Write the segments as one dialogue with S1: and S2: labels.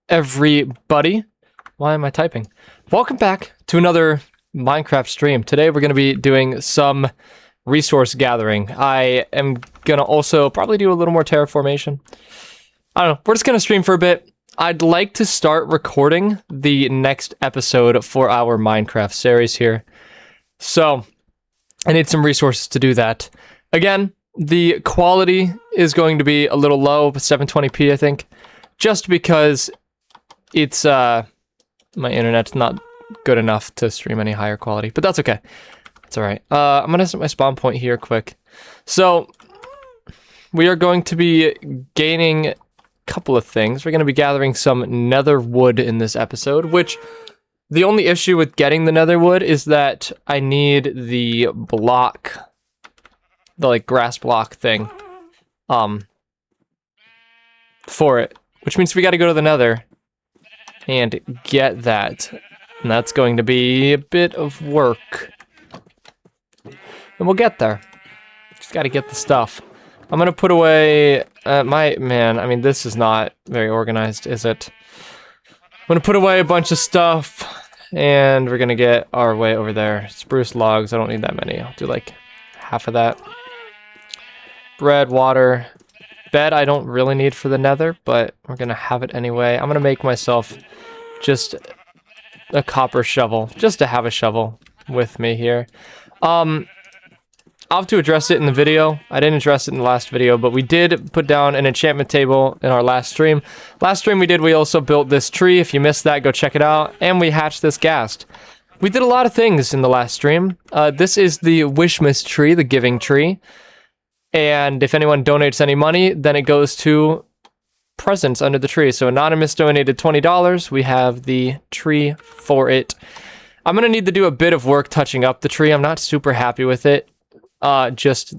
S1: everybody? Why am I typing? Welcome back to another Minecraft stream. Today we're going to be doing some resource gathering. I am going to also probably do a little more terraformation. I don't know. We're just going to stream for a bit. I'd like to start recording the next episode for our Minecraft series here. So, I need some resources to do that. Again, the quality is going to be a little low, 720p I think, just because it's, my internet's not good enough to stream any higher quality, but that's okay. It's alright. I'm gonna set my spawn point here quick. So, we are going to be gaining a couple of things. We're going to be gathering some nether wood in this episode, which the only issue with getting the nether wood is that I need the block, the like grass block thing, for it, which means we got to go to the nether and get that, and that's going to be a bit of work, and we'll get there. Just got to get the stuff. I'm gonna put away I mean, this is not very organized, is it? I'm gonna put away a bunch of stuff, and we're gonna get our way over there. Spruce logs, I don't need that many. I'll do like half of that. Bread, water, bed I don't really need for the nether, but we're gonna have it anyway. I'm gonna make myself just a copper shovel, just to have a shovel with me here. I'll have to address it in the video. I didn't address it in the last video, but we did put down an enchantment table in our last stream. Last stream we also built this tree. If you missed that, go check it out. And we hatched this ghast. We did a lot of things in the last stream. This is the Wishmas tree, the giving tree. And if anyone donates any money, then it goes to presents under the tree. So Anonymous donated $20. We have the tree for it. I'm going to need to do a bit of work touching up the tree. I'm not super happy with it. Just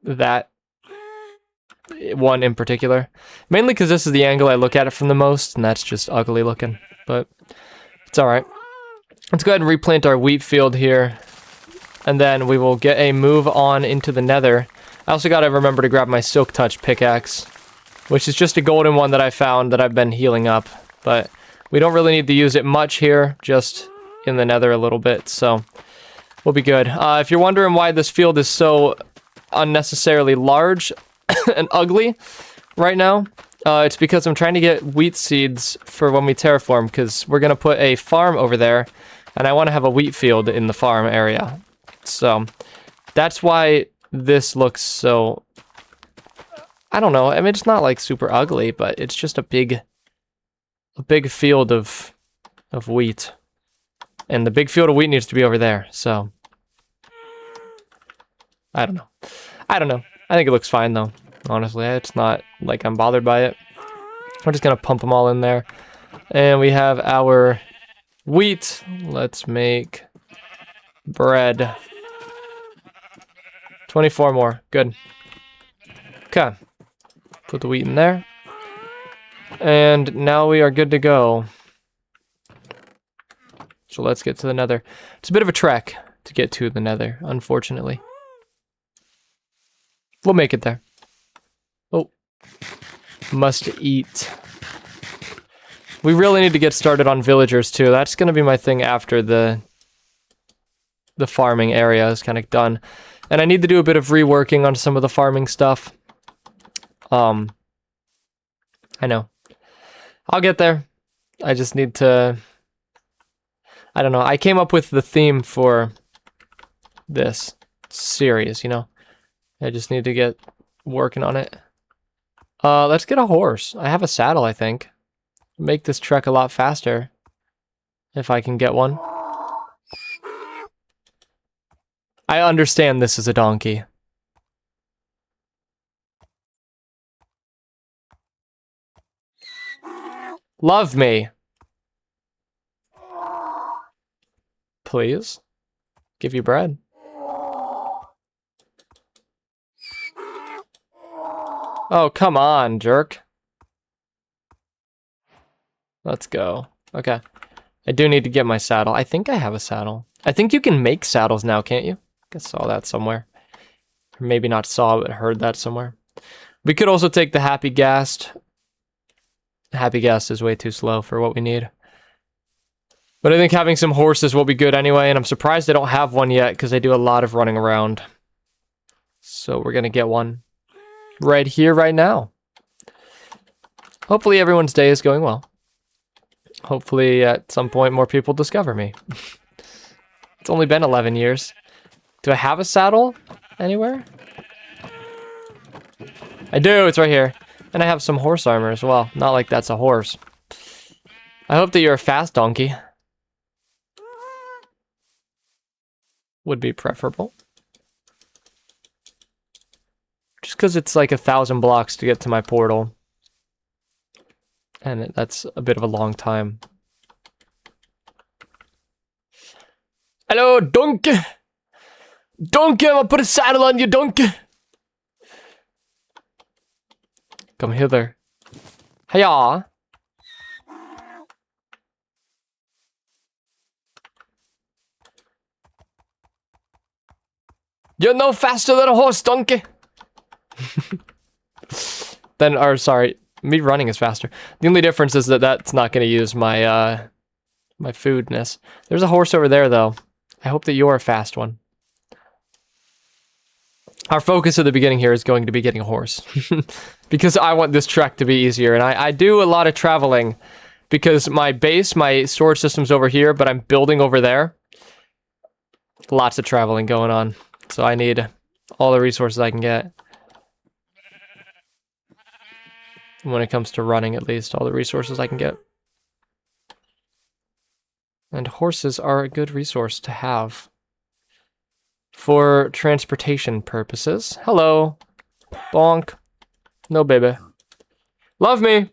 S1: that one in particular. Mainly because this is the angle I look at it from the most, and that's just ugly looking. But it's alright. Let's go ahead and replant our wheat field here. And then we will get a move on into the nether. I also gotta remember to grab my Silk Touch pickaxe, which is just a golden one that I found that I've been healing up. But we don't really need to use it much here, just in the nether a little bit, so we'll be good. If you're wondering why this field is so unnecessarily large and ugly right now, it's because I'm trying to get wheat seeds for when we terraform, because we're going to put a farm over there, and I want to have a wheat field in the farm area. So, that's why this looks so, I don't know, I mean, it's not like super ugly, but it's just a big field of wheat. And the big field of wheat needs to be over there, so I don't know. I think it looks fine, though, honestly. It's not like I'm bothered by it. We're just going to pump them all in there. And we have our wheat. Let's make bread. 24 more. Good. Okay. Put the wheat in there. And now we are good to go. So let's get to the nether. It's a bit of a trek to get to the nether, unfortunately. We'll make it there. Oh. Must eat. We really need to get started on villagers, too. That's going to be my thing after the farming area is kind of done. And I need to do a bit of reworking on some of the farming stuff. I know. I'll get there. I just need to... I don't know, I came up with the theme for this series, you know? I just need to get working on it. Let's get a horse. I have a saddle, I think. Make this trek a lot faster. If I can get one. I understand this is a donkey. Love me. Please. Give you bread. Oh, come on, jerk. Let's go. Okay. I do need to get my saddle. I think I have a saddle. I think you can make saddles now, can't you? I saw that somewhere. Or maybe not saw, but heard that somewhere. We could also take the Happy Ghast Happy Guest is way too slow for what we need. But I think having some horses will be good anyway, and I'm surprised I don't have one yet because I do a lot of running around. So we're gonna get one right here, right now. Hopefully everyone's day is going well. Hopefully at some point more people discover me. It's only been 11 years. Do I have a saddle anywhere? I do, it's right here. And I have some horse armor as well. Not like that's a horse. I hope that you're a fast donkey. Would be preferable. Just because it's like 1,000 blocks to get to my portal. And that's a bit of a long time. Hello, donkey! Donkey, I'm gonna put a saddle on you, donkey! Come hither. Hiya! You're no faster than a horse, donkey! Then, or sorry, me running is faster. The only difference is that that's not going to use my, my foodness. There's a horse over there, though. I hope that you're a fast one. Our focus at the beginning here is going to be getting a horse. Because I want this trek to be easier. And I do a lot of traveling. Because my base, my storage system's over here, but I'm building over there. Lots of traveling going on. So I need all the resources I can get. When it comes to running, at least, all the resources I can get. And horses are a good resource to have. For transportation purposes. Hello. Bonk. No, baby. Love me.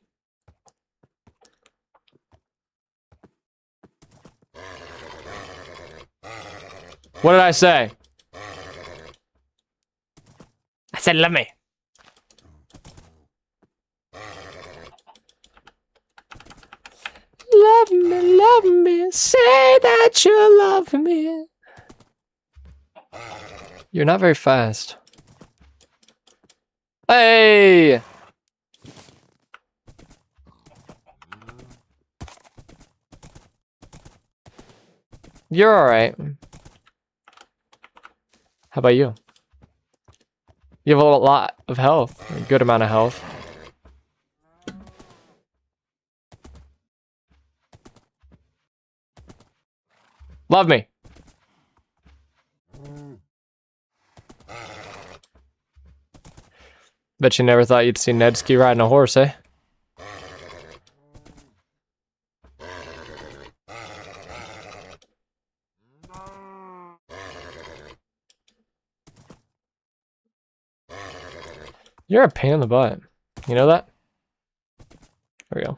S1: What did I say? I said love me. Love me, say that you love me. You're not very fast. Hey! You're alright. How about you? You have a lot of health, a good amount of health. Love me. Bet you never thought you'd see Nedski riding a horse, eh? You're a pain in the butt. You know that? There we go.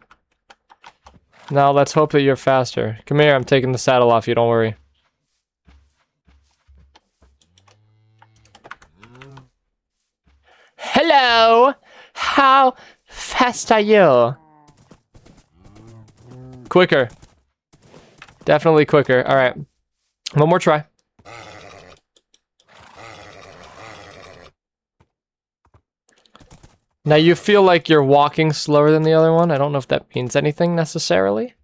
S1: Now let's hope that you're faster. Come here, I'm taking the saddle off you, don't worry. Hello! How fast are you? Quicker. Definitely quicker. Alright. One more try. Now you feel like you're walking slower than the other one. I don't know if that means anything necessarily.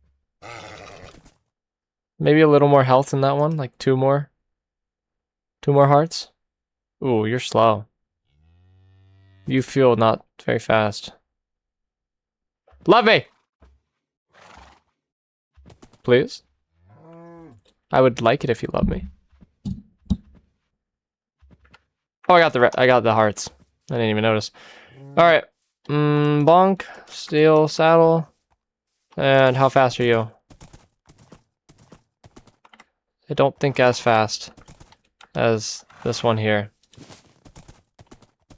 S1: Maybe a little more health in that one, like two more hearts. Ooh, you're slow. You feel not very fast. Love me! Please? I would like it if you love me. Oh, I got the hearts. I didn't even notice. Alright. Bonk. Steel saddle. And how fast are you? I don't think as fast as this one here.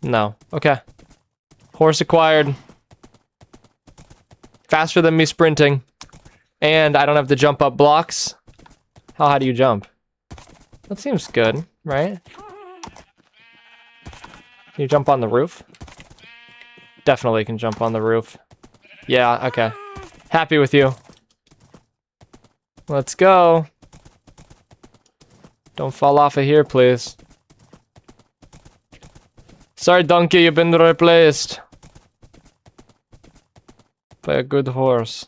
S1: No. Okay. Horse acquired. Faster than me sprinting. And I don't have to jump up blocks. How high do you jump? That seems good, right? Can you jump on the roof? Definitely can jump on the roof. Yeah, okay. Happy with you. Let's go. Don't fall off of here, please. Sorry, donkey, you've been replaced. by a good horse.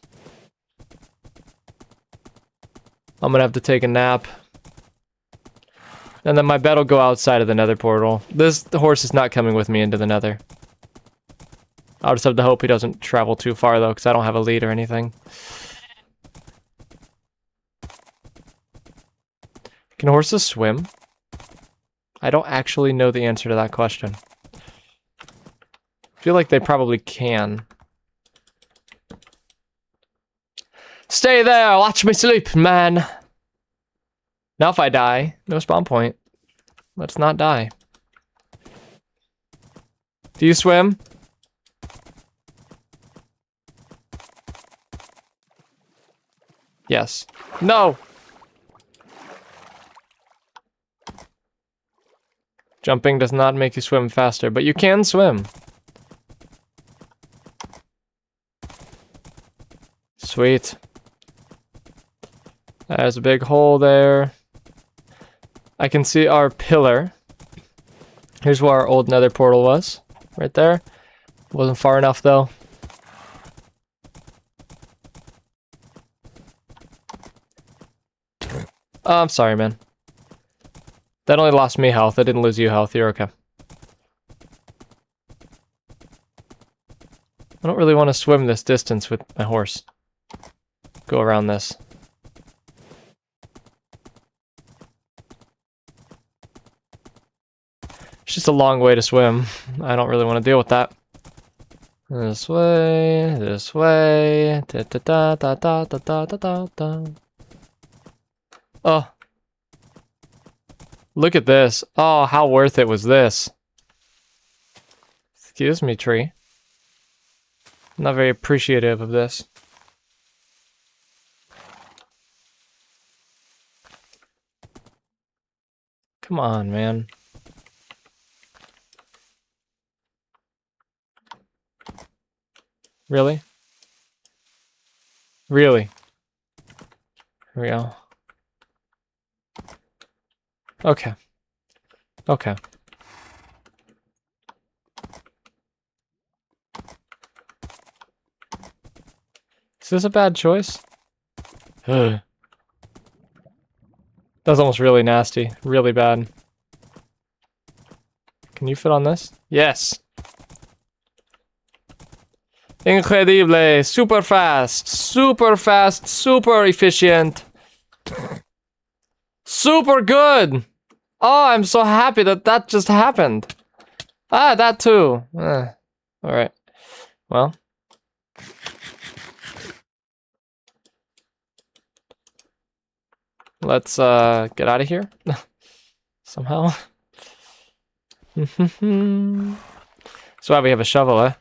S1: I'm gonna have to take a nap. And then my bed will go outside of the nether portal. The horse is not coming with me into the nether. I'll just have to hope he doesn't travel too far though, because I don't have a lead or anything. Can horses swim? I don't actually know the answer to that question. I feel like they probably can. Stay there, watch me sleep, man. Now if I die, no spawn point. Let's not die. Do you swim? Yes. No! Jumping does not make you swim faster, but you can swim. Sweet. There's a big hole there. I can see our pillar. Here's where our old nether portal was. Right there. Wasn't far enough though. Oh, I'm sorry, man. That only lost me health. I didn't lose you health. You're okay. I don't really want to swim this distance with my horse. Go around this. It's just a long way to swim. I don't really want to deal with that. This way, this way. Da, da, da, da, da, da, da, da, da. Oh. Look at this. Oh, how worth it was this? Excuse me, tree. I'm not very appreciative of this. Come on, man. Really? Really? Here we go. Okay. Okay. Is this a bad choice? Ugh. That was almost really nasty. Really bad. Can you fit on this? Yes! Incredible! Super fast! Super fast! Super efficient! Super good! Oh, I'm so happy that that just happened. Ah, that too. Alright. Well. Let's get out of here. Somehow. That's why we have a shovel, eh?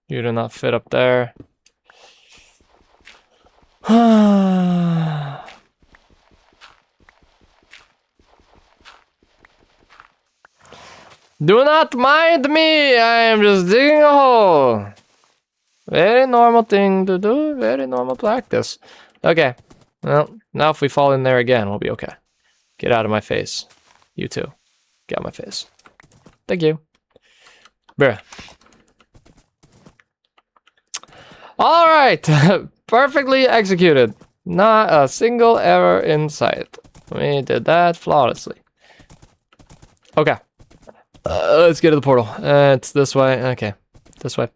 S1: You do not fit up there. Do not mind me, I am just digging a hole. Very normal thing to do, very normal practice. Okay, well, now if we fall in there again, we'll be okay. Get out of my face. You too. Get out of my face. Thank you. Bruh. Alright, perfectly executed. Not a single error in sight. We did that flawlessly. Okay. Let's get to the portal. It's this way. Okay. This way.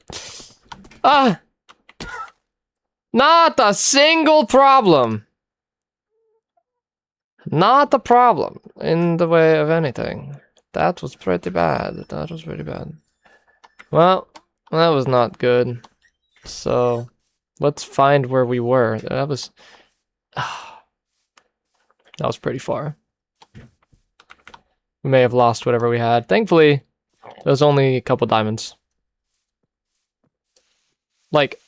S1: Ah! Not a single problem. Not a problem in the way of anything. That was pretty bad. That was pretty bad. Well, that was not good. So, let's find where we were. That was pretty far. We may have lost whatever we had. Thankfully, there was only a couple diamonds. Like,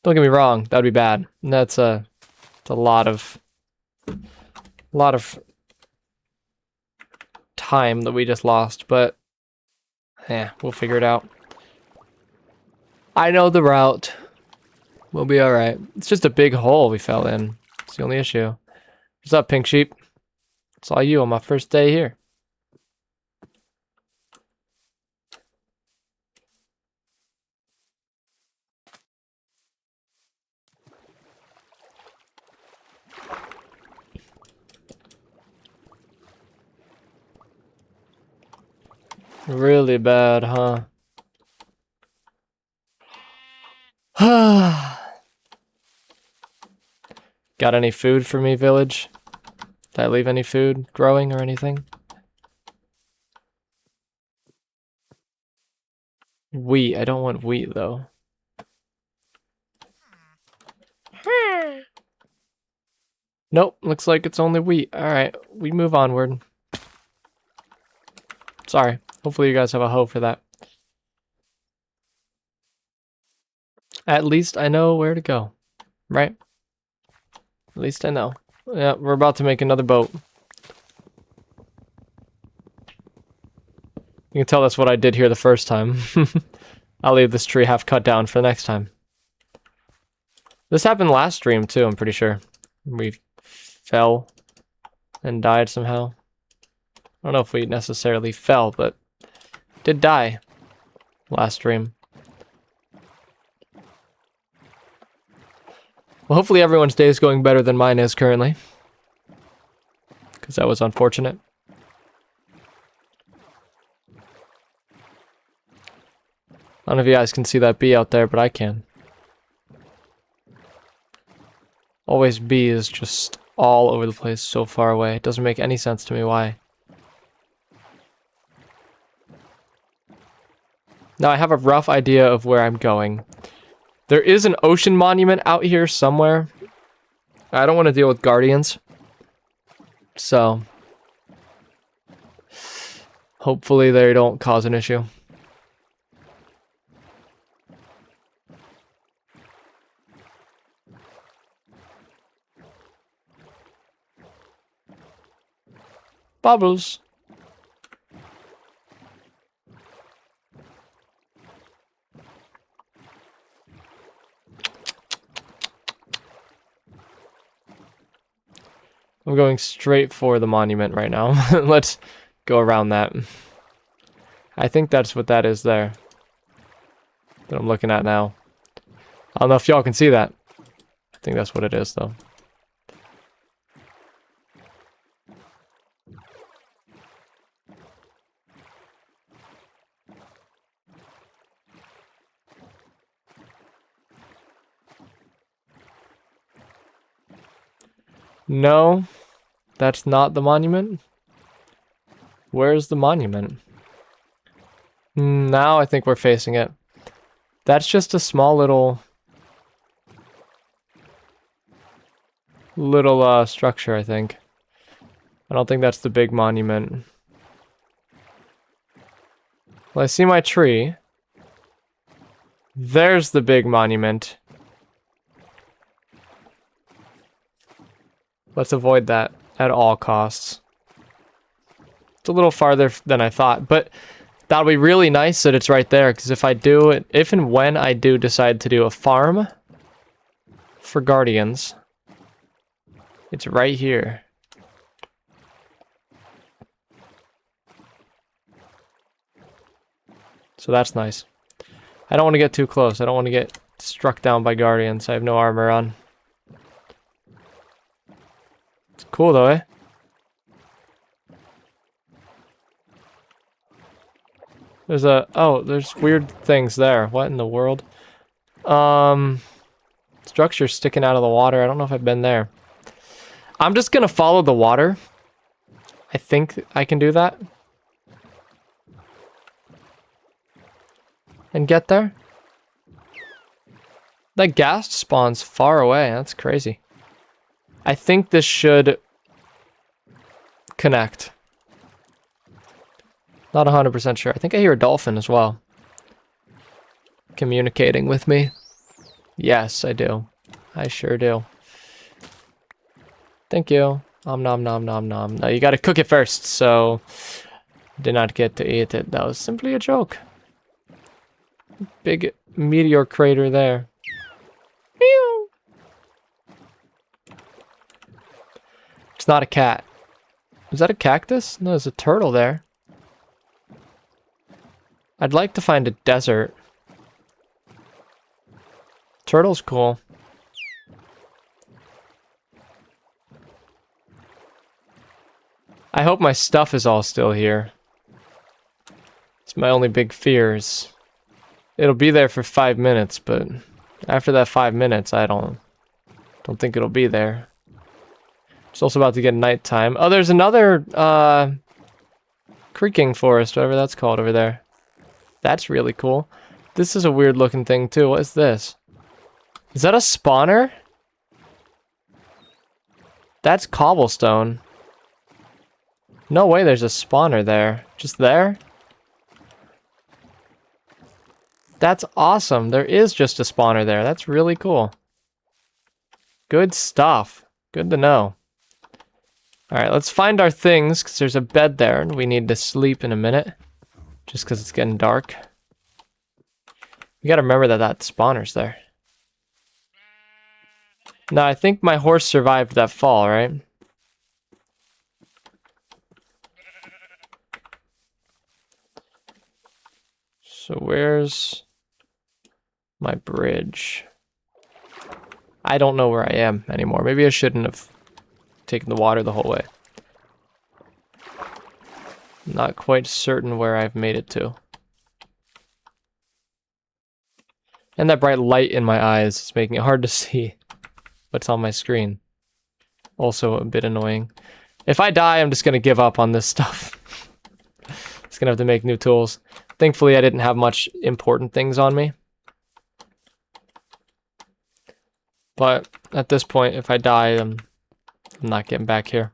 S1: don't get me wrong, that'd be bad. That's a lot of time that we just lost, but yeah, we'll figure it out. I know the route. We'll be alright. It's just a big hole we fell in. It's the only issue. What's up, Pink Sheep? Saw you on my first day here. Really bad, huh? Got any food for me, village? Did I leave any food growing or anything? Wheat. I don't want wheat, though. Nope, looks like it's only wheat. Alright, we move onward. Sorry. Hopefully you guys have a hoe for that. At least I know where to go. Right? At least I know. Yeah, we're about to make another boat. You can tell that's what I did here the first time. I'll leave this tree half cut down for the next time. This happened last stream too, I'm pretty sure. We fell and died somehow. I don't know if we necessarily fell, but did die last stream. Well, hopefully everyone's day is going better than mine is currently. Because that was unfortunate. I don't know if you guys can see that bee out there, but I can. Always bee is just all over the place, so far away. It doesn't make any sense to me why. Now I have a rough idea of where I'm going. There is an ocean monument out here somewhere. I don't want to deal with guardians. So hopefully they don't cause an issue. Bubbles. I'm going straight for the monument right now. Let's go around that. I think that's what that is there. That I'm looking at now. I don't know if y'all can see that. I think that's what it is, though. No, that's not the monument. Where's the monument? Now I think we're facing it. That's just a small little structure, I think. I don't think that's the big monument. Well, I see my tree. There's the big monument. Let's avoid that at all costs. It's a little farther than I thought, but that'll be really nice that it's right there, because if and when I do decide to do a farm for guardians, it's right here. So that's nice. I don't want to get too close. I don't want to get struck down by guardians. I have no armor on. It's cool though, eh? There's weird things there. What in the world? Structure sticking out of the water. I don't know if I've been there. I'm just gonna follow the water. I think I can do that. And get there. That ghast spawns far away. That's crazy. I think this should connect. Not 100% sure. I think I hear a dolphin as well. Communicating with me. Yes, I do. I sure do. Thank you. Nom nom nom nom nom. No, you gotta cook it first, so did not get to eat it. That was simply a joke. Big meteor crater there. Meow. It's not a cat. Is that a cactus? No, there's a turtle there. I'd like to find a desert. Turtle's cool. I hope my stuff is all still here. It's my only big fears. It'll be there for 5 minutes, but after that 5 minutes, I don't think it'll be there. It's also about to get nighttime. Oh, there's another creaking forest, whatever that's called over there. That's really cool. This is a weird looking thing too. What is this? Is that a spawner? That's cobblestone. No way there's a spawner there. Just there? That's awesome. There is just a spawner there. That's really cool. Good stuff. Good to know. Alright, let's find our things, because there's a bed there, and we need to sleep in a minute. Just because it's getting dark. You gotta remember that that spawner's there. Now, I think my horse survived that fall, right? So where's my bridge? I don't know where I am anymore. Maybe I shouldn't have taken the water the whole way. Not quite certain where I've made it to. And that bright light in my eyes is making it hard to see what's on my screen. Also a bit annoying. If I die, I'm just going to give up on this stuff. Just going to have to make new tools. Thankfully, I didn't have much important things on me. But at this point, if I die, I'm not getting back here.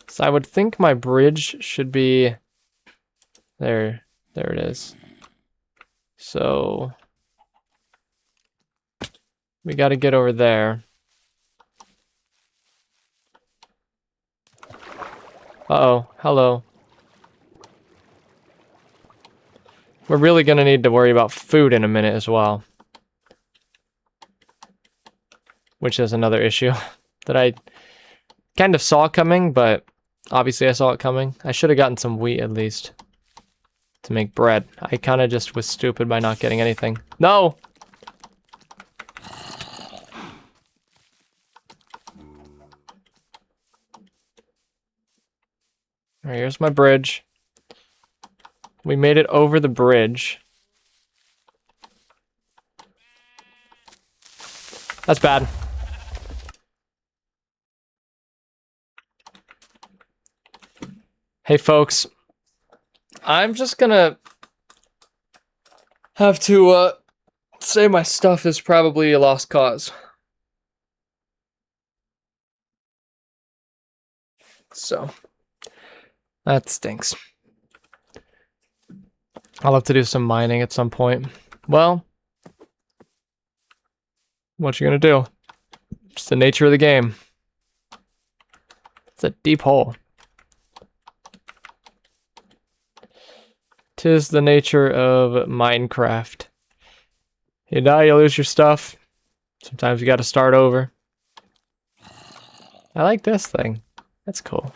S1: So I would think my bridge should be there. There it is. So we got to get over there. Uh-oh. Hello. We're really going to need to worry about food in a minute as well. Which is another issue that I kind of saw coming, but obviously I saw it coming. I should have gotten some wheat at least to make bread. I kind of just was stupid by not getting anything. No! Alright, here's my bridge. We made it over the bridge. That's bad. Hey folks, I'm just gonna have to say my stuff is probably a lost cause. So, that stinks. I'll have to do some mining at some point. Well, what you gonna do? It's the nature of the game. It's a deep hole. 'Tis the nature of Minecraft. You die, you lose your stuff. Sometimes you gotta start over. I like this thing. That's cool.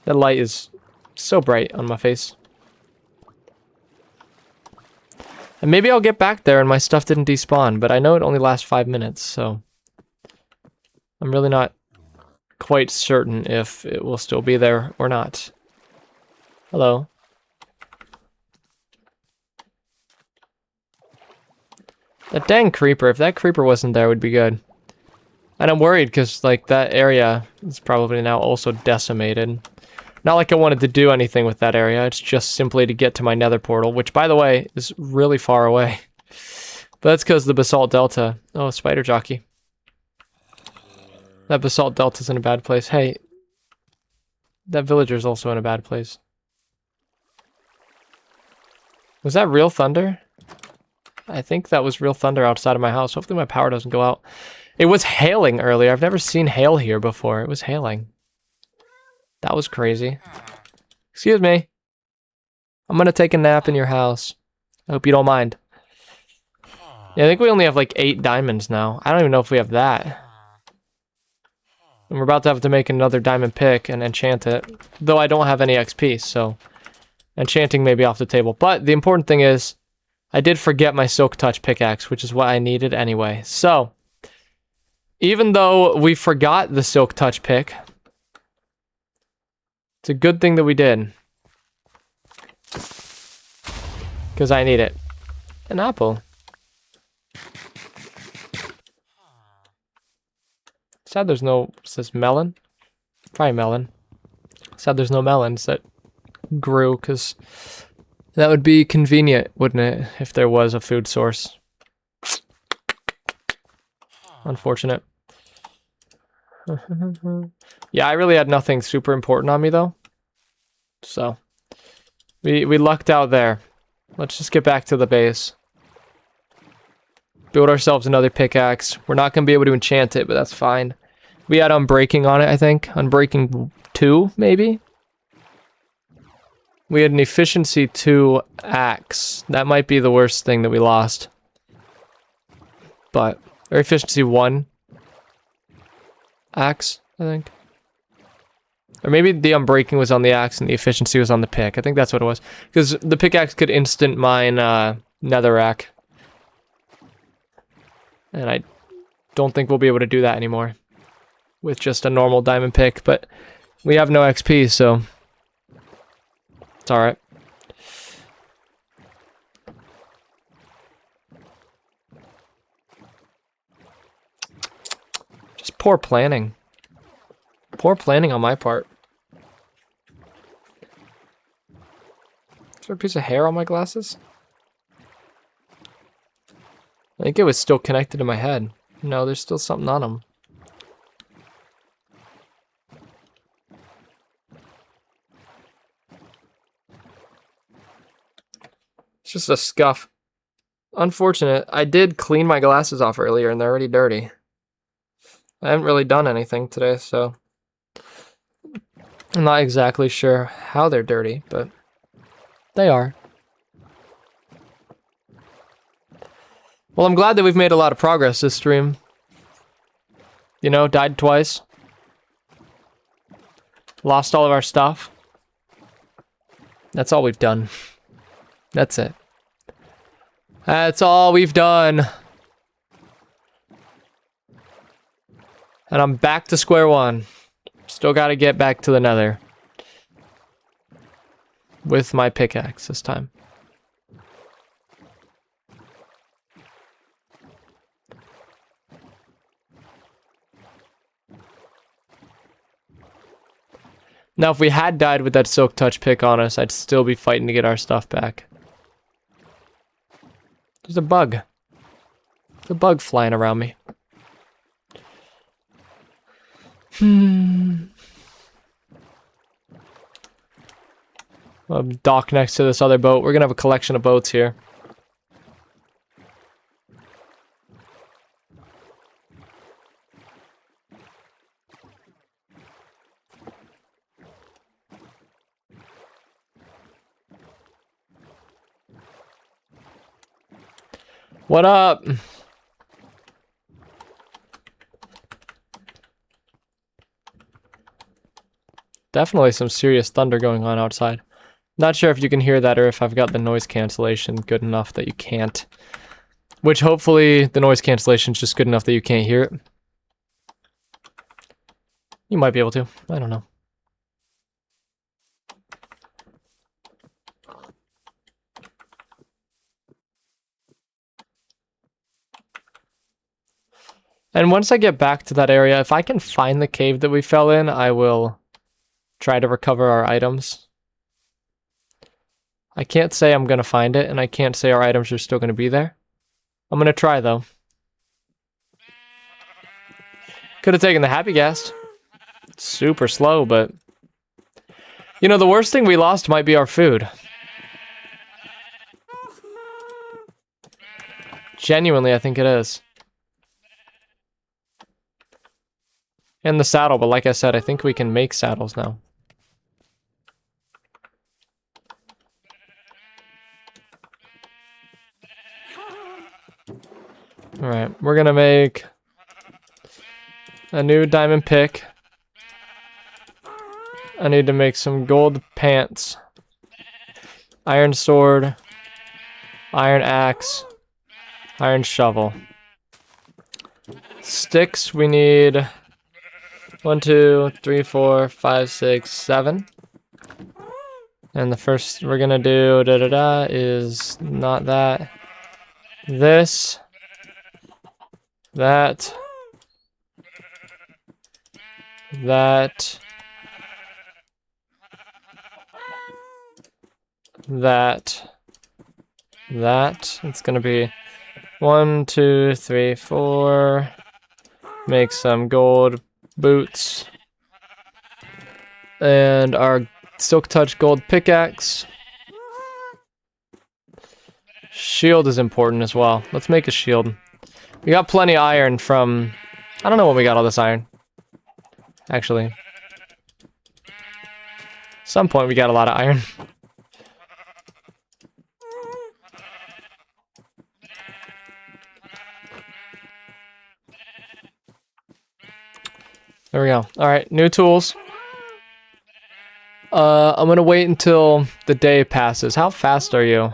S1: The light is so bright on my face. And maybe I'll get back there and my stuff didn't despawn, but I know it only lasts 5 minutes, so I'm really not quite certain if it will still be there or not. Hello. That dang creeper, if that creeper wasn't there, would be good. And I'm worried because, like, that area is probably now also decimated. Not like I wanted to do anything with that area, it's just simply to get to my nether portal, which, by the way, is really far away. But that's because the Basalt Delta. Oh, spider jockey. That Basalt Delta's in a bad place. Hey, that villager's also in a bad place. Was that real thunder? I think that was real thunder outside of my house. Hopefully my power doesn't go out. It was hailing earlier. I've never seen hail here before. It was hailing. That was crazy. Excuse me. I'm gonna take a nap in your house. I hope you don't mind. Yeah, I think we only have like 8 diamonds now. I don't even know if we have that. And we're about to have to make another diamond pick and enchant it. Though I don't have any XP, so enchanting may be off the table. But the important thing is, I did forget my Silk Touch pickaxe, which is what I needed anyway. So, even though we forgot the silk touch pick, it's a good thing that we did. Because I need it. An apple. Sad there's no... Says melon? Probably melon. Sad there's no melons that grew, because that would be convenient, wouldn't it? If there was a food source. Unfortunate. Yeah, I really had nothing super important on me, though. So, we lucked out there. Let's just get back to the base. Build ourselves another pickaxe. We're not going to be able to enchant it, but that's fine. We had Unbreaking on it, I think. Unbreaking 2, maybe? We had an Efficiency 2 axe. That might be the worst thing that we lost. But, or Efficiency 1 axe, I think. Or maybe the Unbreaking was on the axe and the Efficiency was on the pick. I think that's what it was. Because the pickaxe could instant mine netherrack. And I don't think we'll be able to do that anymore. With just a normal diamond pick. But we have no XP, so... It's alright. Just poor planning. Poor planning on my part. Is there a piece of hair on my glasses? I think it was still connected to my head. No, there's still something on them. It's just a scuff. Unfortunate. I did clean my glasses off earlier and they're already dirty. I haven't really done anything today, so... I'm not exactly sure how they're dirty, but... they are. Well, I'm glad that we've made a lot of progress this stream. You know, died twice. Lost all of our stuff. That's all we've done. That's it. That's all we've done. And I'm back to square one. Still gotta get back to the nether. With my pickaxe this time. Now, if we had died with that silk touch pick on us, I'd still be fighting to get our stuff back. There's a bug. There's a bug flying around me. I'll dock next to this other boat. We're gonna have a collection of boats here. What up? Definitely some serious thunder going on outside. Not sure if you can hear that or if I've got the noise cancellation good enough that you can't. Which hopefully the noise cancellation is just good enough that you can't hear it. You might be able to. I don't know. And once I get back to that area, if I can find the cave that we fell in, I will try to recover our items. I can't say I'm going to find it, and I can't say our items are still going to be there. I'm going to try, though. Could have taken the happy gas. Super slow, but... you know, the worst thing we lost might be our food. Genuinely, I think it is. And the saddle, but like I said, I think we can make saddles now. Alright, we're gonna make a new diamond pick. I need to make some gold pants. Iron sword. Iron axe. Iron shovel. Sticks, we need 1, 2, 3, 4, 5, 6, 7. And the first we're gonna do is not that. This. That. That. That. That. It's gonna be 1, 2, 3, 4. Make some gold boots. And our Silk Touch gold pickaxe. Shield is important as well. Let's make a shield. We got plenty of iron from... I don't know when we got all this iron. Actually. At some point we got a lot of iron. There we go. Alright, new tools. I'm gonna wait until the day passes. How fast are you?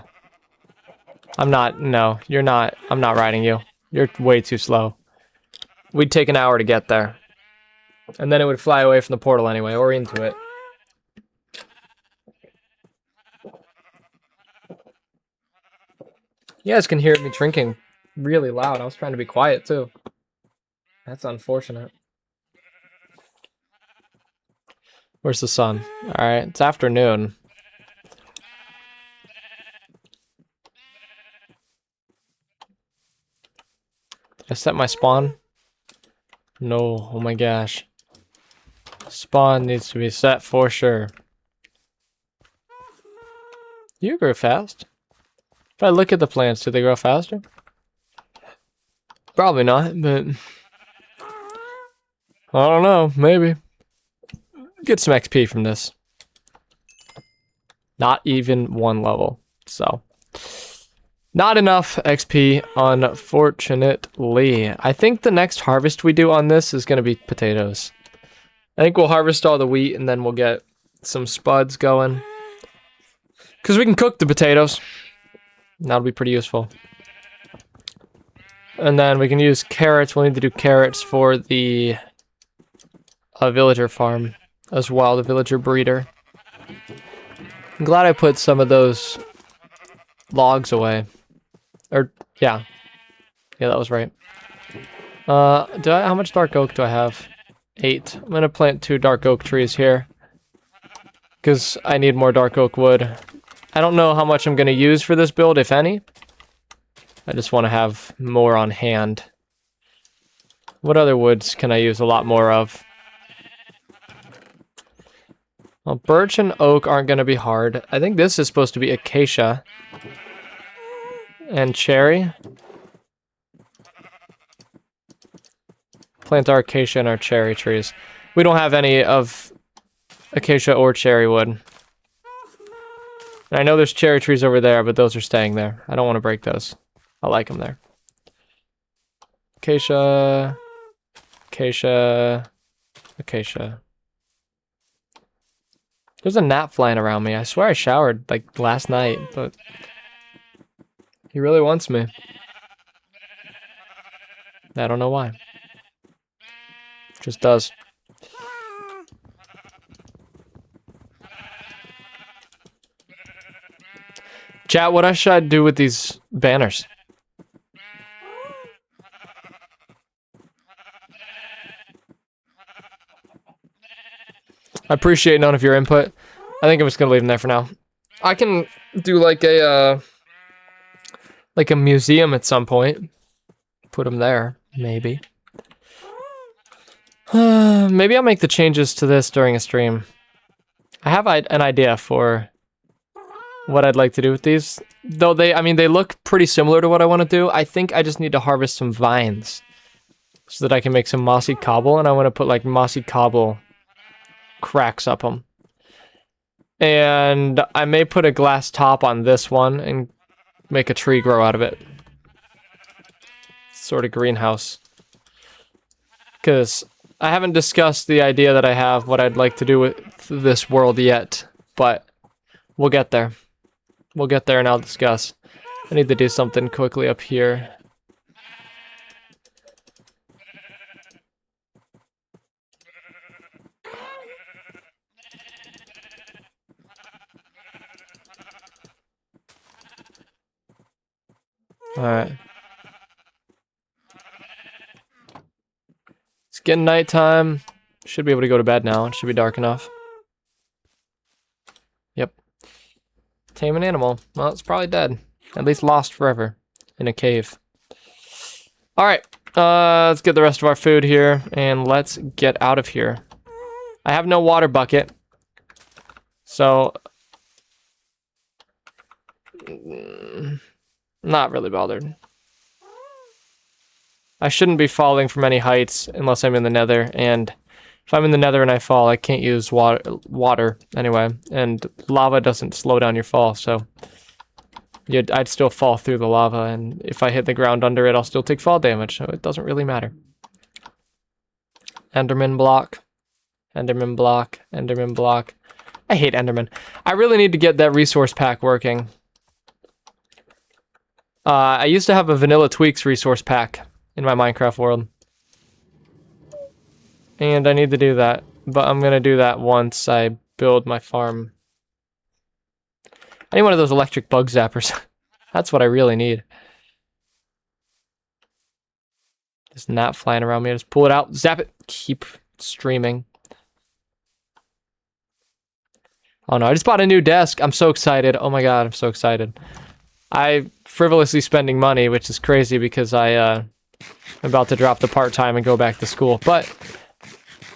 S1: No, you're not. I'm not riding you. You're way too slow. We'd take an hour to get there. And then it would fly away from the portal anyway, or into it. You guys can hear me drinking really loud. I was trying to be quiet too. That's unfortunate. Where's the sun? Alright, it's afternoon. Did I set my spawn? No, oh my gosh. Spawn needs to be set for sure. You grow fast. If I look at the plants, do they grow faster? Probably not, but... I don't know, maybe. Get some XP from this. Not even 1 level, so... Not enough XP, unfortunately. I think the next harvest we do on this is going to be potatoes. I think we'll harvest all the wheat and then we'll get some spuds going. Because we can cook the potatoes. That'll be pretty useful. And then we can use carrots. We'll need to do carrots for the villager farm as well, the villager breeder. I'm glad I put some of those logs away. Yeah. Yeah, that was right. How much dark oak do I have? 8. I'm gonna plant 2 dark oak trees here. Because I need more dark oak wood. I don't know how much I'm gonna use for this build, if any. I just want to have more on hand. What other woods can I use a lot more of? Well, birch and oak aren't gonna be hard. I think this is supposed to be acacia. And cherry. Plant our acacia and our cherry trees. We don't have any of acacia or cherry wood. And I know there's cherry trees over there, but those are staying there. I don't want to break those. I like them there. Acacia. Acacia. Acacia. There's a gnat flying around me. I swear I showered, like, last night, but... He really wants me. I don't know why. Just does. Chat, what should I do with these banners? I appreciate none of your input. I think I'm just gonna leave them there for now. I can do like a museum at some point. Put them there, maybe. Maybe I'll make the changes to this during a stream. I have an idea for what I'd like to do with these. Though they look pretty similar to what I want to do. I think I just need to harvest some vines so that I can make some mossy cobble, and I want to put like mossy cobble cracks up them. And I may put a glass top on this one and make a tree grow out of it. Sort of greenhouse. Because I haven't discussed the idea that I have, what I'd like to do with this world yet, but we'll get there. We'll get there and I'll discuss. I need to do something quickly up here. Alright. It's getting nighttime. Should be able to go to bed now. It should be dark enough. Yep. Tame an animal. Well, it's probably dead. At least lost forever. In a cave. Alright. Let's get the rest of our food here. And let's get out of here. I have no water bucket. So... not really bothered. I shouldn't be falling from any heights unless I'm in the nether, and if I'm in the nether and I fall, I can't use water anyway, and lava doesn't slow down your fall, so I'd still fall through the lava, and if I hit the ground under it, I'll still take fall damage, so it doesn't really matter. Enderman block. Enderman block. Enderman block. I hate Enderman. I really need to get that resource pack working. I used to have a Vanilla Tweaks resource pack in my Minecraft world. And I need to do that. But I'm going to do that once I build my farm. I need one of those electric bug zappers. That's what I really need. There's a gnat flying around me. I just pull it out, zap it, keep streaming. Oh no, I just bought a new desk. I'm so excited. Oh my god, I'm so excited. I'm frivolously spending money, which is crazy because I'm about to drop the part-time and go back to school. But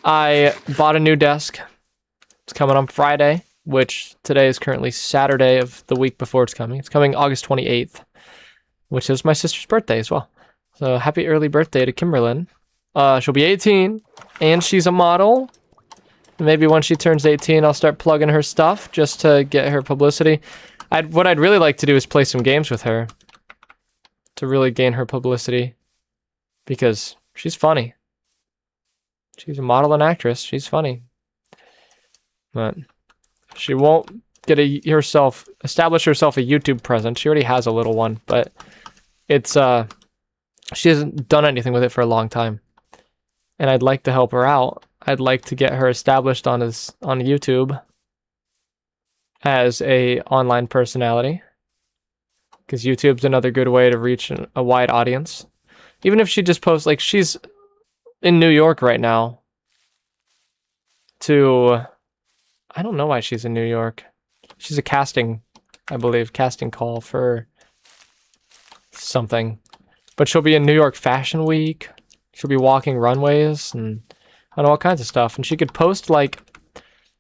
S1: I bought a new desk. It's coming on Friday, which today is currently Saturday of the week before it's coming. It's coming August 28th, which is my sister's birthday as well. So happy early birthday to Kimberlyn. She'll be 18, and she's a model. Maybe when she turns 18, I'll start plugging her stuff just to get her publicity. What I'd really like to do is play some games with her to really gain her publicity because she's funny. She's a model and actress. She's funny. But she won't get establish herself a YouTube presence. She already has a little one, but it's she hasn't done anything with it for a long time. And I'd like to help her out. I'd like to get her established on YouTube as a online personality, because YouTube's another good way to reach a wide audience. Even if she just posts, like, she's in New York right now. I don't know why she's in New York. She's a casting, I believe, casting call for something. But she'll be in New York Fashion Week. She'll be walking runways and I don't know, all kinds of stuff. And she could post, like,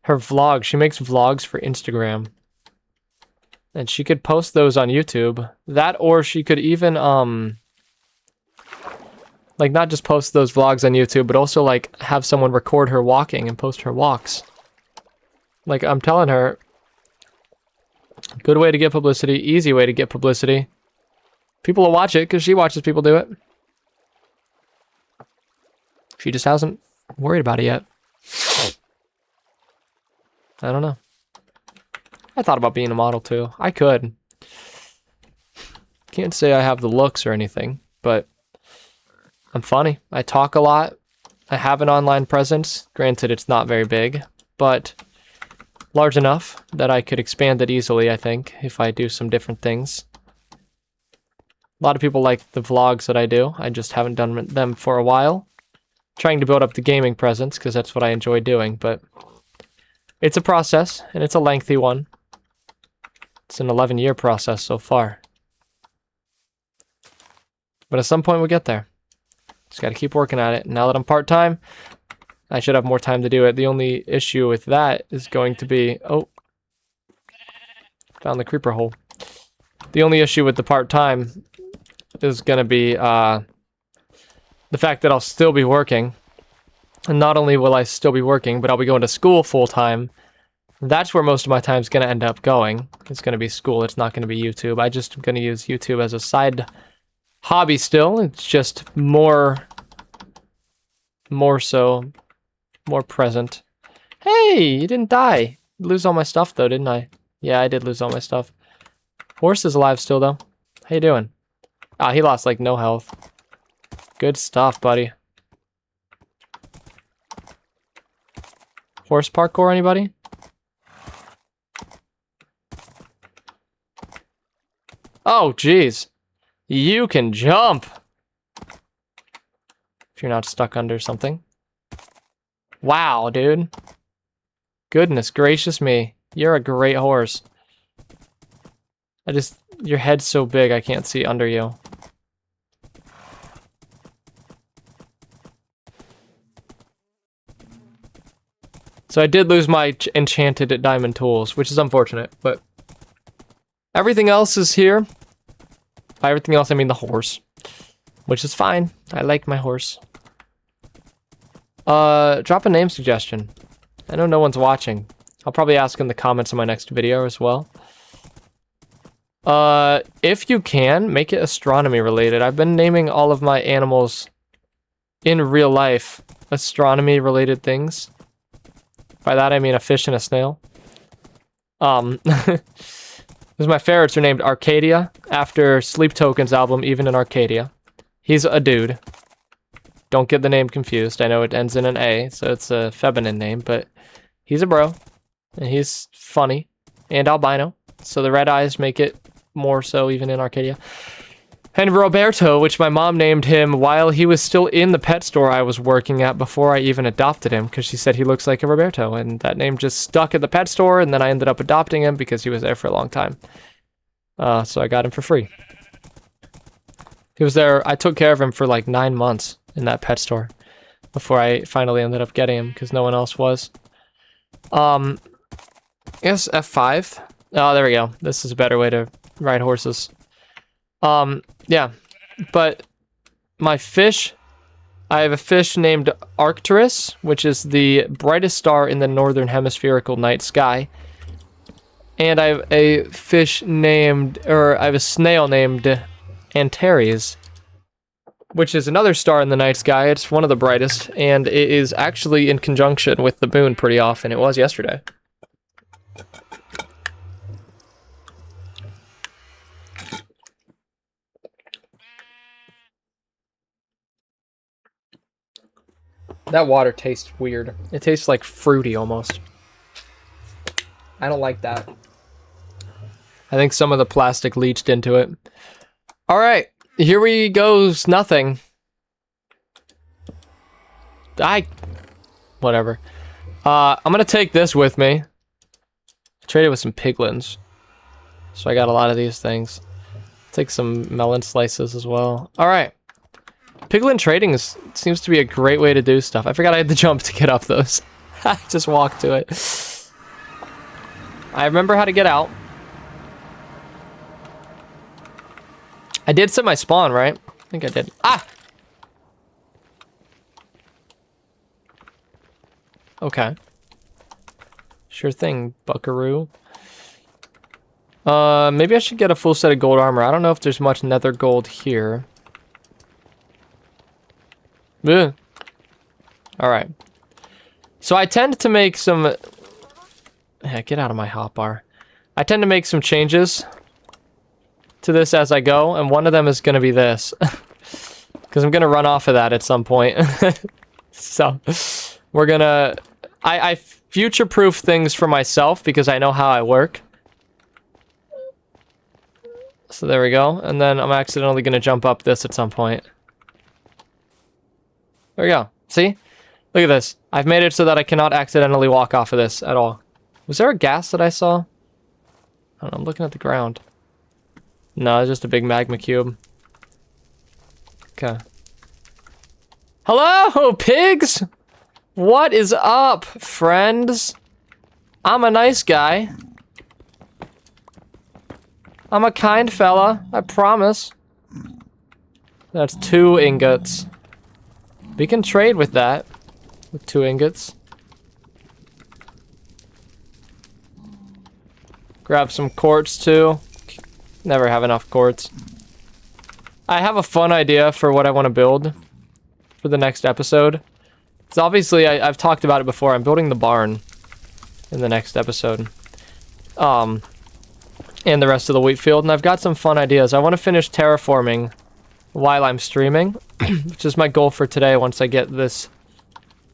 S1: her vlogs. She makes vlogs for Instagram. And she could post those on YouTube. That, or she could even, like, not just post those vlogs on YouTube, but also, like, have someone record her walking and post her walks. Like, I'm telling her, good way to get publicity, easy way to get publicity. People will watch it because she watches people do it. She just hasn't worried about it yet. I don't know. I thought about being a model too. I could. Can't say I have the looks or anything, but I'm funny. I talk a lot. I have an online presence. Granted, it's not very big, but large enough that I could expand it easily, I think, if I do some different things. A lot of people like the vlogs that I do. I just haven't done them for a while. Trying to build up the gaming presence, because that's what I enjoy doing, but it's a process, and it's a lengthy one. It's an 11-year process so far. But at some point we'll get there. Just gotta keep working at it. Now that I'm part-time, I should have more time to do it. The only issue with that is going to be... oh. Found the creeper hole. The only issue with the part-time is gonna be, the fact that I'll still be working. And not only will I still be working, but I'll be going to school full-time. That's where most of my time's going to end up going. It's going to be school. It's not going to be YouTube. I just am going to use YouTube as a side hobby still. It's just more present. Hey, you didn't die. Lose all my stuff, though, didn't I? Yeah, I did lose all my stuff. Horse is alive still, though. How you doing? Ah, he lost, like, no health. Good stuff, buddy. Horse parkour, anybody? Oh, jeez. You can jump! If you're not stuck under something. Wow, dude. Goodness gracious me. You're a great horse. Your head's so big I can't see under you. So I did lose my enchanted diamond tools, which is unfortunate, but everything else is here. By everything else, I mean the horse, which is fine. I like my horse. Drop a name suggestion. I know no one's watching. I'll probably ask in the comments on my next video as well. If you can, make it astronomy related. I've been naming all of my animals in real life astronomy related things. By that I mean a fish and a snail. Because my ferrets are named Arcadia after Sleep Token's album, Even in Arcadia. He's a dude. Don't get the name confused. I know it ends in an A, so it's a feminine name, but he's a bro. And he's funny and albino. So the red eyes make it more so even in Arcadia. And Roberto, which my mom named him while he was still in the pet store I was working at before I even adopted him, because she said he looks like a Roberto, and that name just stuck at the pet store, and then I ended up adopting him because he was there for a long time. So I got him for free. He was there, I took care of him for like 9 months in that pet store before I finally ended up getting him, because no one else was. I guess F5. Oh, there we go. This is a better way to ride horses. Yeah, but my fish, I have a fish named Arcturus, which is the brightest star in the northern hemispherical night sky. And I have a fish named, or I have a snail named Antares, which is another star in the night sky. It's one of the brightest, and it is actually in conjunction with the moon pretty often. It was yesterday. That water tastes weird. It tastes like fruity almost. I don't like that. I think some of the plastic leached into it. Alright, here we goes nothing. Whatever. I'm gonna take this with me. I traded with some piglins. So I got a lot of these things. Take some melon slices as well. Alright. Piglin trading seems to be a great way to do stuff. I forgot I had to jump to get up those. I just walked to it. I remember how to get out. I did set my spawn, right? I think I did. Ah! Okay. Sure thing, buckaroo. Maybe I should get a full set of gold armor. I don't know if there's much nether gold here. Ugh. Alright. So I tend to make some... Yeah, get out of my hotbar. I tend to make some changes to this as I go, and one of them is going to be this. Because I'm going to run off of that at some point. So, we're going to... I future-proof things for myself because I know how I work. So there we go. And then I'm accidentally going to jump up this at some point. There we go. See? Look at this. I've made it so that I cannot accidentally walk off of this at all. Was there a gas that I saw? I don't know, I'm looking at the ground. No, it's just a big magma cube. Okay. Hello, pigs! What is up, friends? I'm a nice guy. I'm a kind fella, I promise. That's 2 ingots. We can trade with that. With 2 ingots. Grab some quartz too. Never have enough quartz. I have a fun idea for what I want to build for the next episode. So obviously I've talked about it before. I'm building the barn in the next episode. And the rest of the wheat field. And I've got some fun ideas. I want to finish terraforming while I'm streaming, which is my goal for today once I get this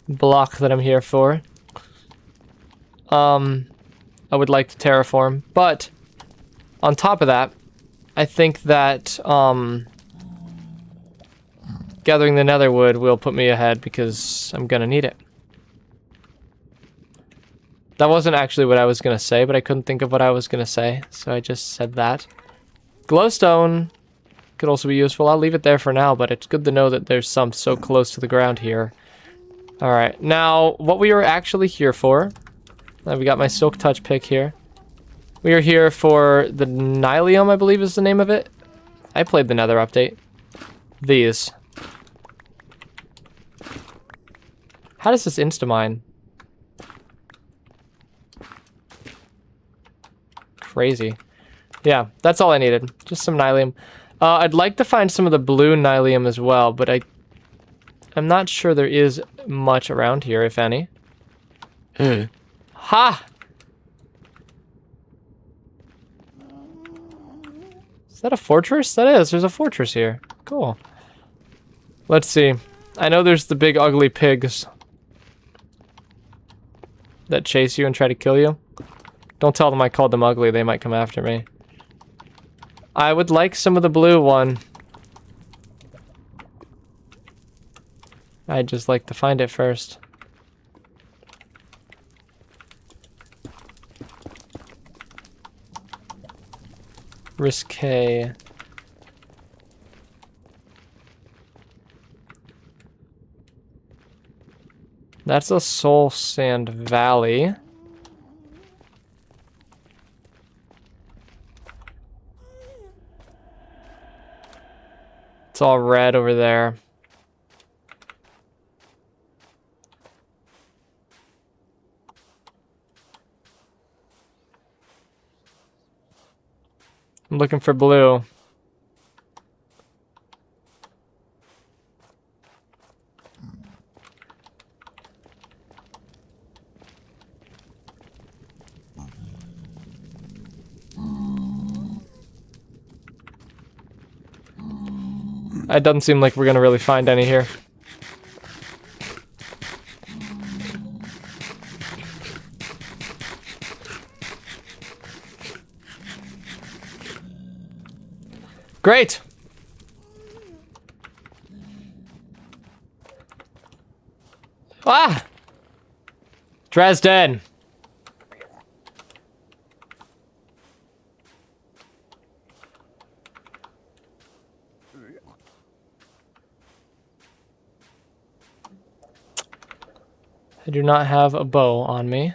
S1: block that I'm here for. I would like to terraform, but on top of that, I think that gathering the nether wood will put me ahead because I'm gonna need it. That wasn't actually what I was gonna say, but I couldn't think of what I was gonna say, so I just said that. Glowstone could also be useful. I'll leave it there for now, but it's good to know that there's some so close to the ground here. Alright, now what we were actually here for, we got my silk touch pick here. We are here for the Nylium, I believe is the name of it. I played the Nether update. These. How does this insta-mine? Crazy. Yeah, that's all I needed. Just some Nylium. I'd like to find some of the blue Nylium as well, but I'm not sure there is much around here, if any. Ha! Is that a fortress? That is. There's a fortress here. Cool. Let's see. I know there's the big ugly pigs that chase you and try to kill you. Don't tell them I called them ugly. They might come after me. I would like some of the blue one. I'd just like to find it first. Risque. That's a Soul Sand Valley. It's all red over there. I'm looking for blue. It doesn't seem like we're gonna really find any here. Great! Ah! Dresden! I do not have a bow on me.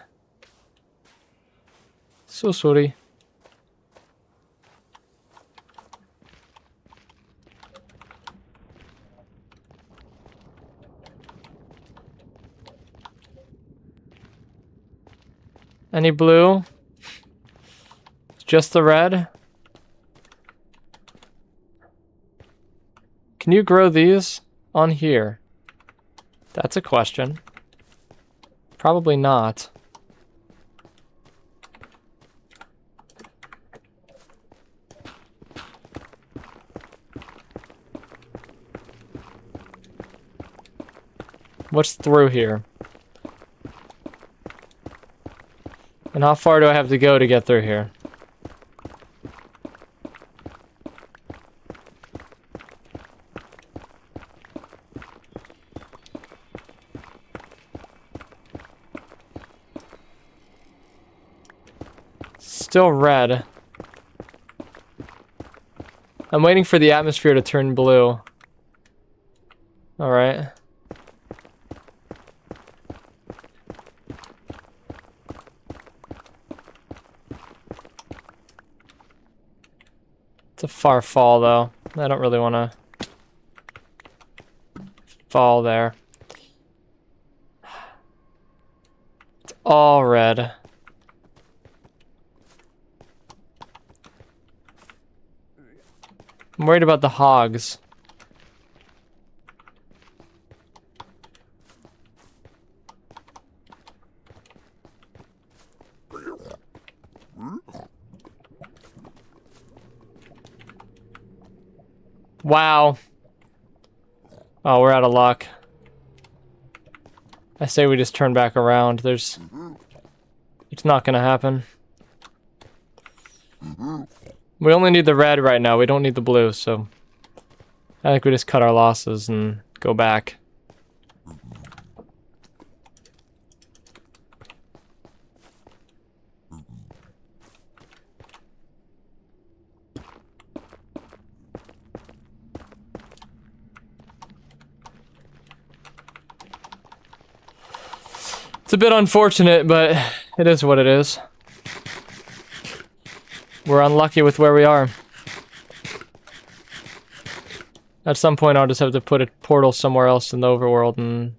S1: So sorry. Any blue? Just the red? Can you grow these on here? That's a question. Probably not. What's through here? And how far do I have to go to get through here? Still red. I'm waiting for the atmosphere to turn blue. Alright. It's a far fall, though. I don't really want to fall there. It's all red. I'm worried about the hogs. Wow. Oh, we're out of luck. I say we just turn back around. It's not gonna happen. We only need the red right now. We don't need the blue, so I think we just cut our losses and go back. It's a bit unfortunate, but it is what it is. We're unlucky with where we are. At some point, I'll just have to put a portal somewhere else in the overworld and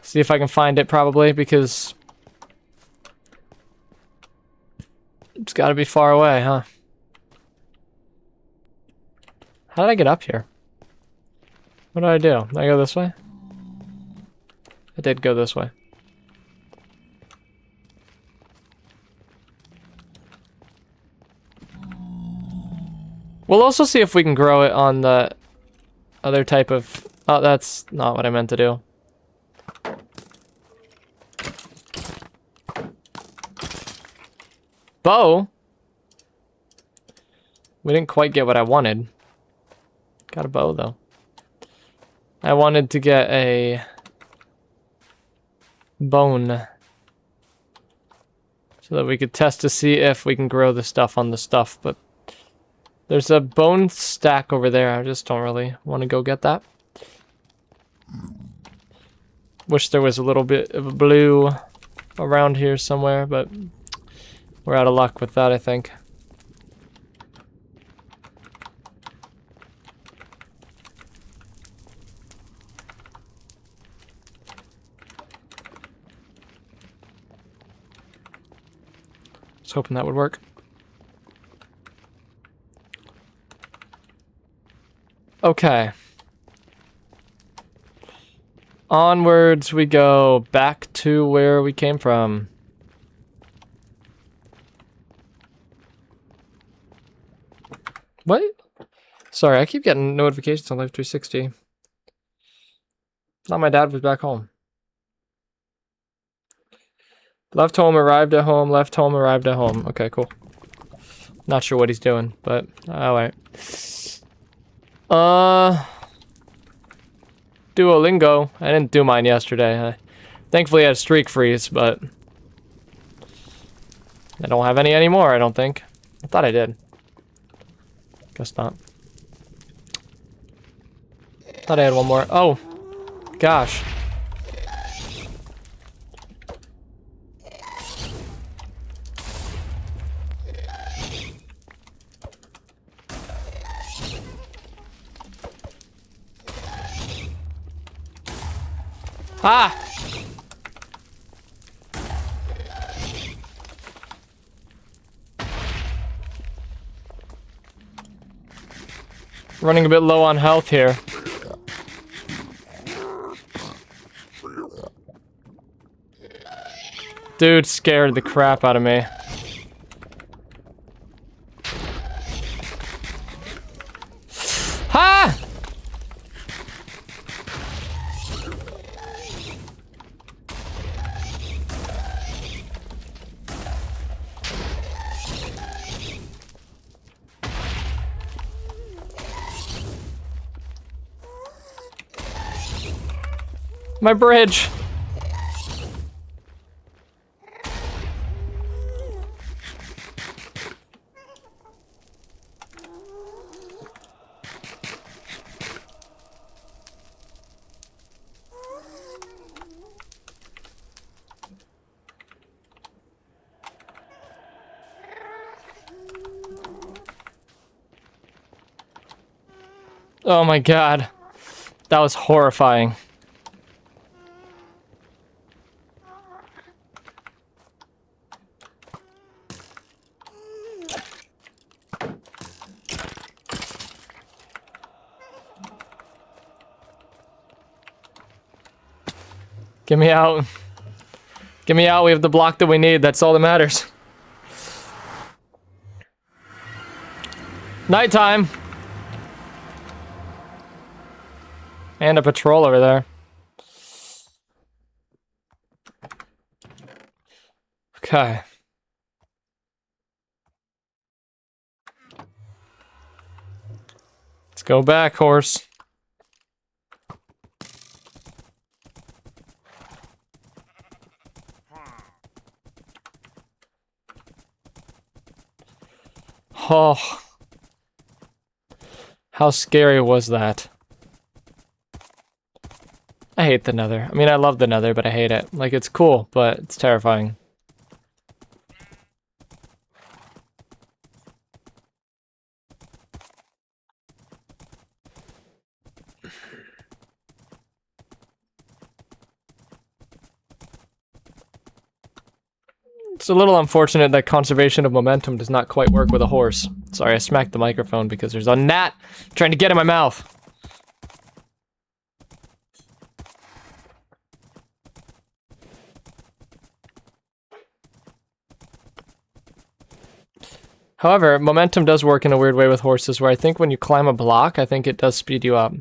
S1: see if I can find it, probably, because it's got to be far away, huh? How did I get up here? What did I do? Did I go this way? I did go this way. We'll also see if we can grow it on the other type of... Oh, that's not what I meant to do. Bow? We didn't quite get what I wanted. Got a bow, though. I wanted to get a bone so that we could test to see if we can grow the stuff on the stuff, but there's a bone stack over there. I just don't really want to go get that. Wish there was a little bit of a blue around here somewhere, but we're out of luck with that, I think. I was hoping that would work. Okay. Onwards we go, back to where we came from. What? Sorry, I keep getting notifications on Live 360. Thought my dad was back home. Left home, arrived at home, left home, arrived at home. Okay, cool. Not sure what he's doing, but alright. Duolingo. I didn't do mine yesterday. Thankfully I had streak freeze, but I don't have any anymore, I don't think. I thought I did. Guess not. Thought I had one more. Oh, gosh. Ah! Running a bit low on health here. Dude scared the crap out of me. Ha! My bridge. Oh my god. That was horrifying. Get me out. Get me out. We have the block that we need. That's all that matters. Nighttime. And a patrol over there. Okay. Go back, horse. Oh. How scary was that? I hate the Nether. I mean, I love the Nether, but I hate it. Like, it's cool, but it's terrifying. It's a little unfortunate that conservation of momentum does not quite work with a horse. Sorry, I smacked the microphone because there's a gnat trying to get in my mouth. However, momentum does work in a weird way with horses, where I think when you climb a block, I think it does speed you up.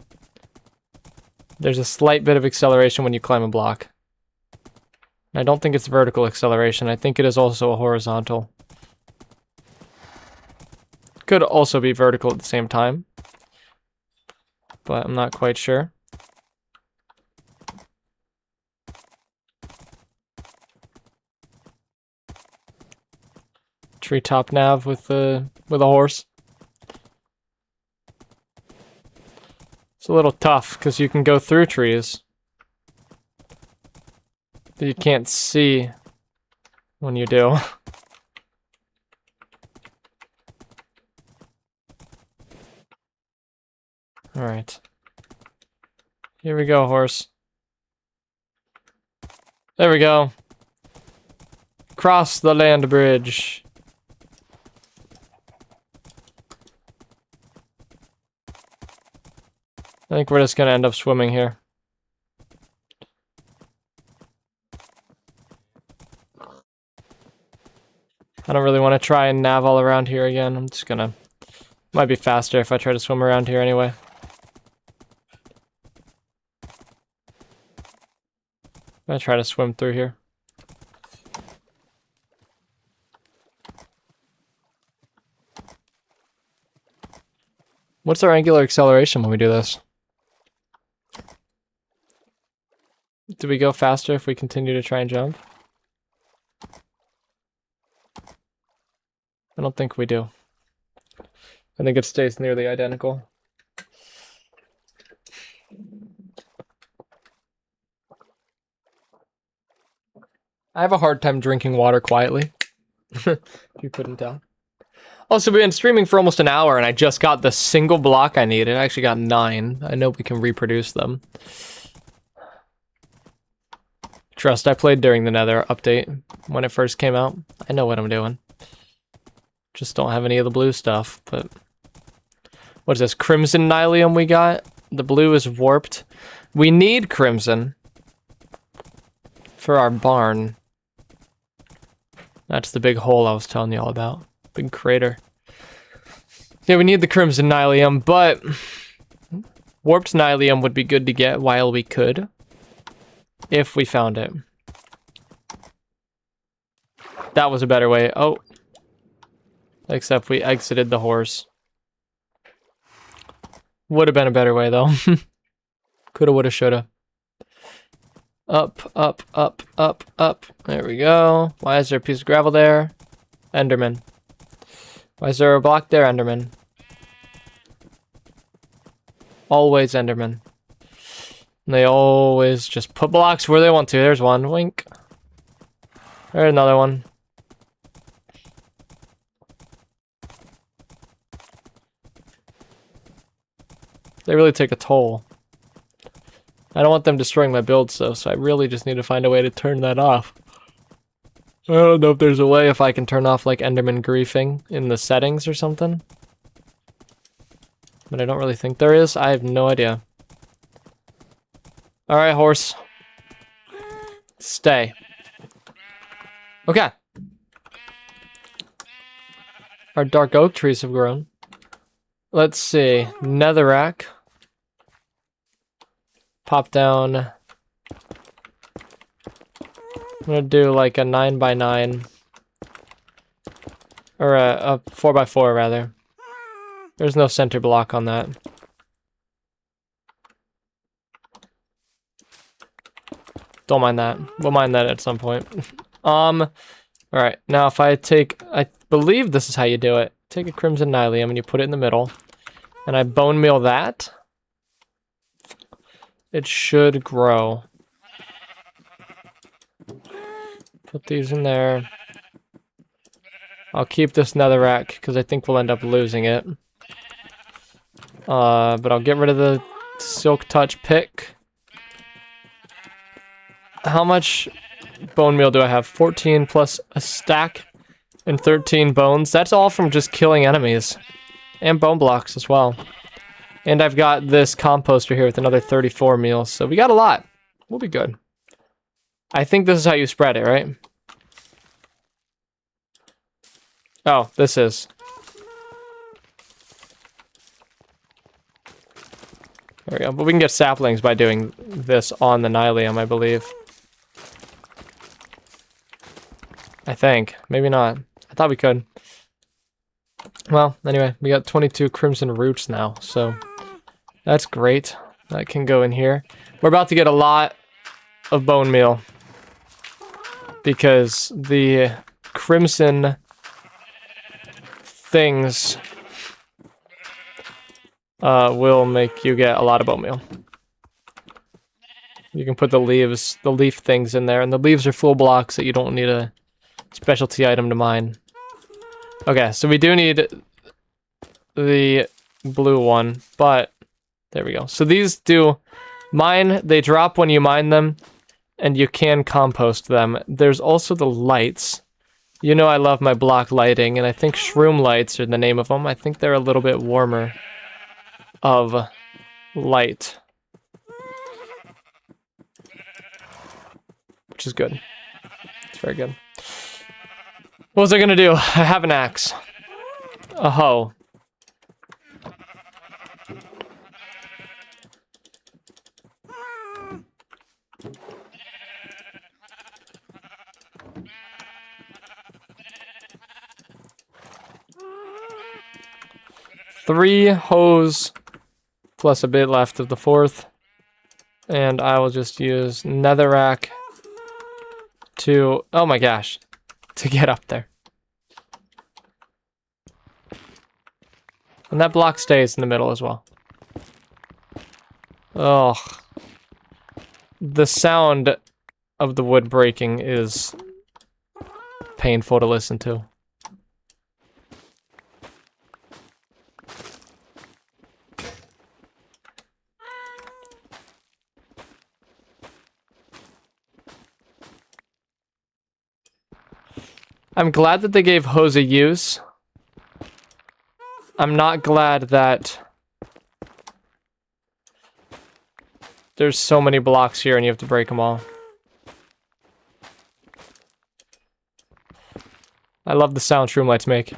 S1: There's a slight bit of acceleration when you climb a block. I don't think it's vertical acceleration. I think it is also a horizontal. Could also be vertical at the same time, but I'm not quite sure. Treetop nav with a horse. It's a little tough because you can go through trees, but you can't see when you do. All right. Here we go, horse. There we go. Cross the land bridge. I think we're just gonna end up swimming here. I don't really want to try and nav all around here again. I'm just gonna... Might be faster if I try to swim around here anyway. I'm gonna try to swim through here. What's our angular acceleration when we do this? Do we go faster if we continue to try and jump? I don't think we do. I think it stays nearly identical. I have a hard time drinking water quietly, if you couldn't tell. Also, we've been streaming for almost an hour, and I just got the single block I needed. I actually got 9. I know we can reproduce them. Trust, I played during the Nether update when it first came out. I know what I'm doing. Just don't have any of the blue stuff, but... What is this, Crimson Nylium we got? The blue is warped. We need Crimson for our barn. That's the big hole I was telling you all about. Big crater. Yeah, we need the Crimson Nylium, but... Warped Nylium would be good to get while we could. If we found it. That was a better way. Oh. Except we exited the horse. Would have been a better way, though. Coulda, woulda, shoulda. Up, up, up, up, up. There we go. Why is there a piece of gravel there? Enderman. Why is there a block there, Enderman? Always Enderman. And they always just put blocks where they want to. There's one. Wink. There's another one. They really take a toll. I don't want them destroying my builds though, so I really just need to find a way to turn that off. I don't know if there's a way if I can turn off like Enderman griefing in the settings or something. But I don't really think there is. I have no idea. Alright, horse. Stay. Okay. Our dark oak trees have grown. Let's see. Netherrack. Pop down. I'm gonna do like a 9x9. Or a 4x4 rather. There's no center block on that. don't mind that. We'll mind that at some point. All right, now if I take, I believe this is how you do it. Take a crimson nylium and you put it in the middle, and I bone meal that. It should grow. Put these in there. I'll keep this netherrack because I think we'll end up losing it. But I'll get rid of the silk touch pick. How much bone meal do I have? 14 plus a stack and 13 bones. That's all from just killing enemies. And bone blocks as well. And I've got this composter here with another 34 meals. So we got a lot. We'll be good. I think this is how you spread it, right? Oh, this is. There we go. But we can get saplings by doing this on the nylium, I believe. I think. Maybe not. I thought we could. Well, anyway, we got 22 crimson roots now, so that's great. That can go in here. We're about to get a lot of bone meal because the crimson things will make you get a lot of bone meal. You can put the leaf things in there, and the leaves are full blocks that you don't need a specialty item to mine. Okay, so we do need the blue one, but there we go. So these do mine, they drop when you mine them, and you can compost them. There's also the lights. You know I love my block lighting, and I think shroom lights are the name of them. I think they're a little bit warmer of light, which is good. It's very good. What was I gonna do? I have an axe. A hoe. Three hoes plus a bit left of the fourth. And I will just use netherrack to, oh my gosh, to get up there. And that block stays in the middle as well. Oh. The sound of the wood breaking is painful to listen to. I'm glad that they gave hose a use. I'm not glad that there's so many blocks here and you have to break them all. I love the sound shroom lights make.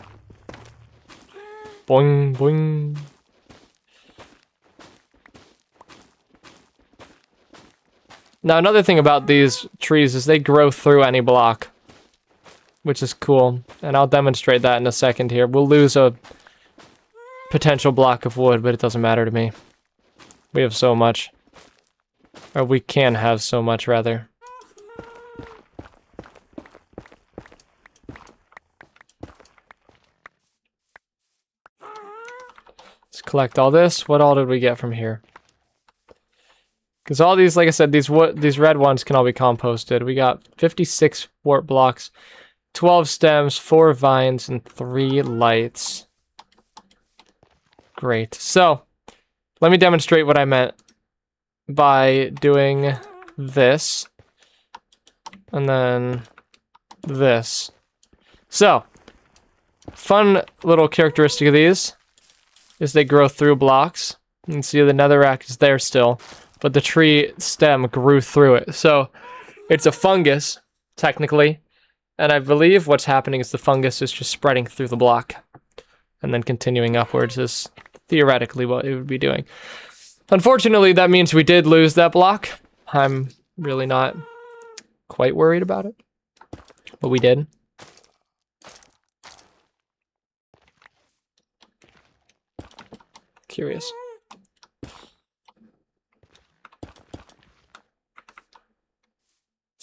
S1: Boing, boing. Now another thing about these trees is they grow through any block, which is cool. And I'll demonstrate that in a second here. We'll lose a potential block of wood, but it doesn't matter to me. We have so much. Or we can have so much, rather. Let's collect all this. What all did we get from here? Because all these, like I said, these red ones can all be composted. We got 56 wart blocks, 12 stems, 4 vines, and 3 lights. Great. So, let me demonstrate what I meant by doing this, and then this. So, fun little characteristic of these is they grow through blocks. You can see the netherrack is there still, but the tree stem grew through it. So, it's a fungus, technically, and I believe what's happening is the fungus is just spreading through the block, and then continuing upwards is theoretically what it would be doing. Unfortunately, that means we did lose that block. I'm really not quite worried about it, but we did. Curious.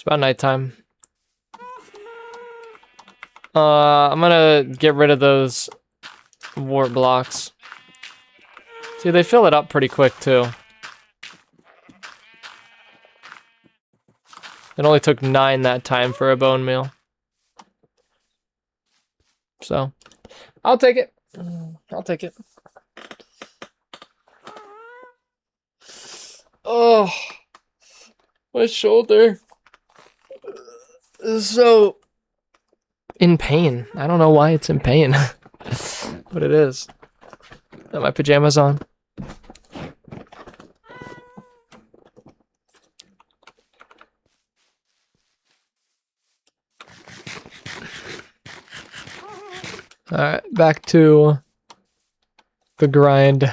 S1: about nighttime. I'm gonna get rid of those wart blocks. See, they fill it up pretty quick, too. It only took 9 that time for a bone meal. So, I'll take it. I'll take it. Oh, my shoulder is so in pain. I don't know why it's in pain, but it is. Got my pajamas on. Alright, back to the grind.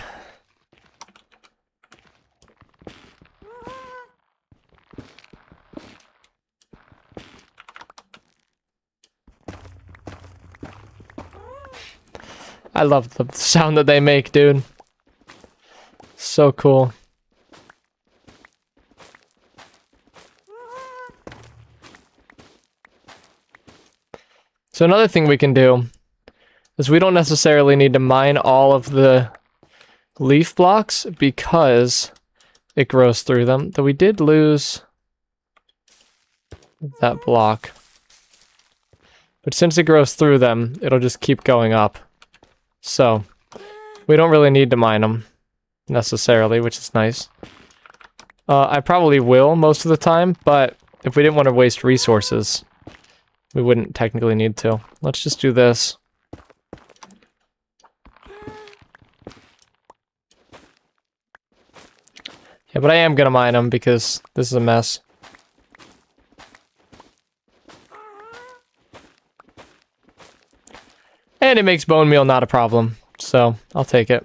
S1: I love the sound that they make, dude. So cool. So another thing we can do is we don't necessarily need to mine all of the leaf blocks because it grows through them. Though we did lose that block. But since it grows through them, it'll just keep going up. So, we don't really need to mine them necessarily, which is nice. I probably will most of the time, but if we didn't want to waste resources, we wouldn't technically need to. Let's just do this. Yeah, but I am gonna mine them because this is a mess. And it makes bone meal not a problem, so I'll take it.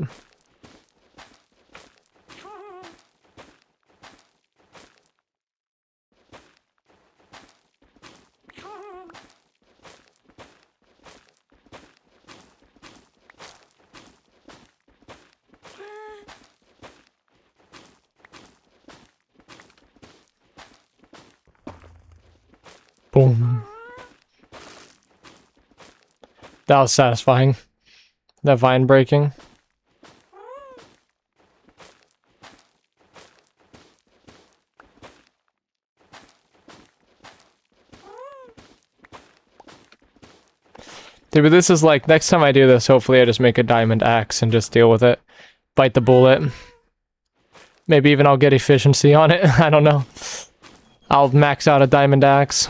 S1: Boom. That was satisfying. That vine breaking. Dude, but this is like, next time I do this, hopefully I just make a diamond axe and just deal with it. Bite the bullet. Maybe even I'll get efficiency on it. I don't know. I'll max out a diamond axe.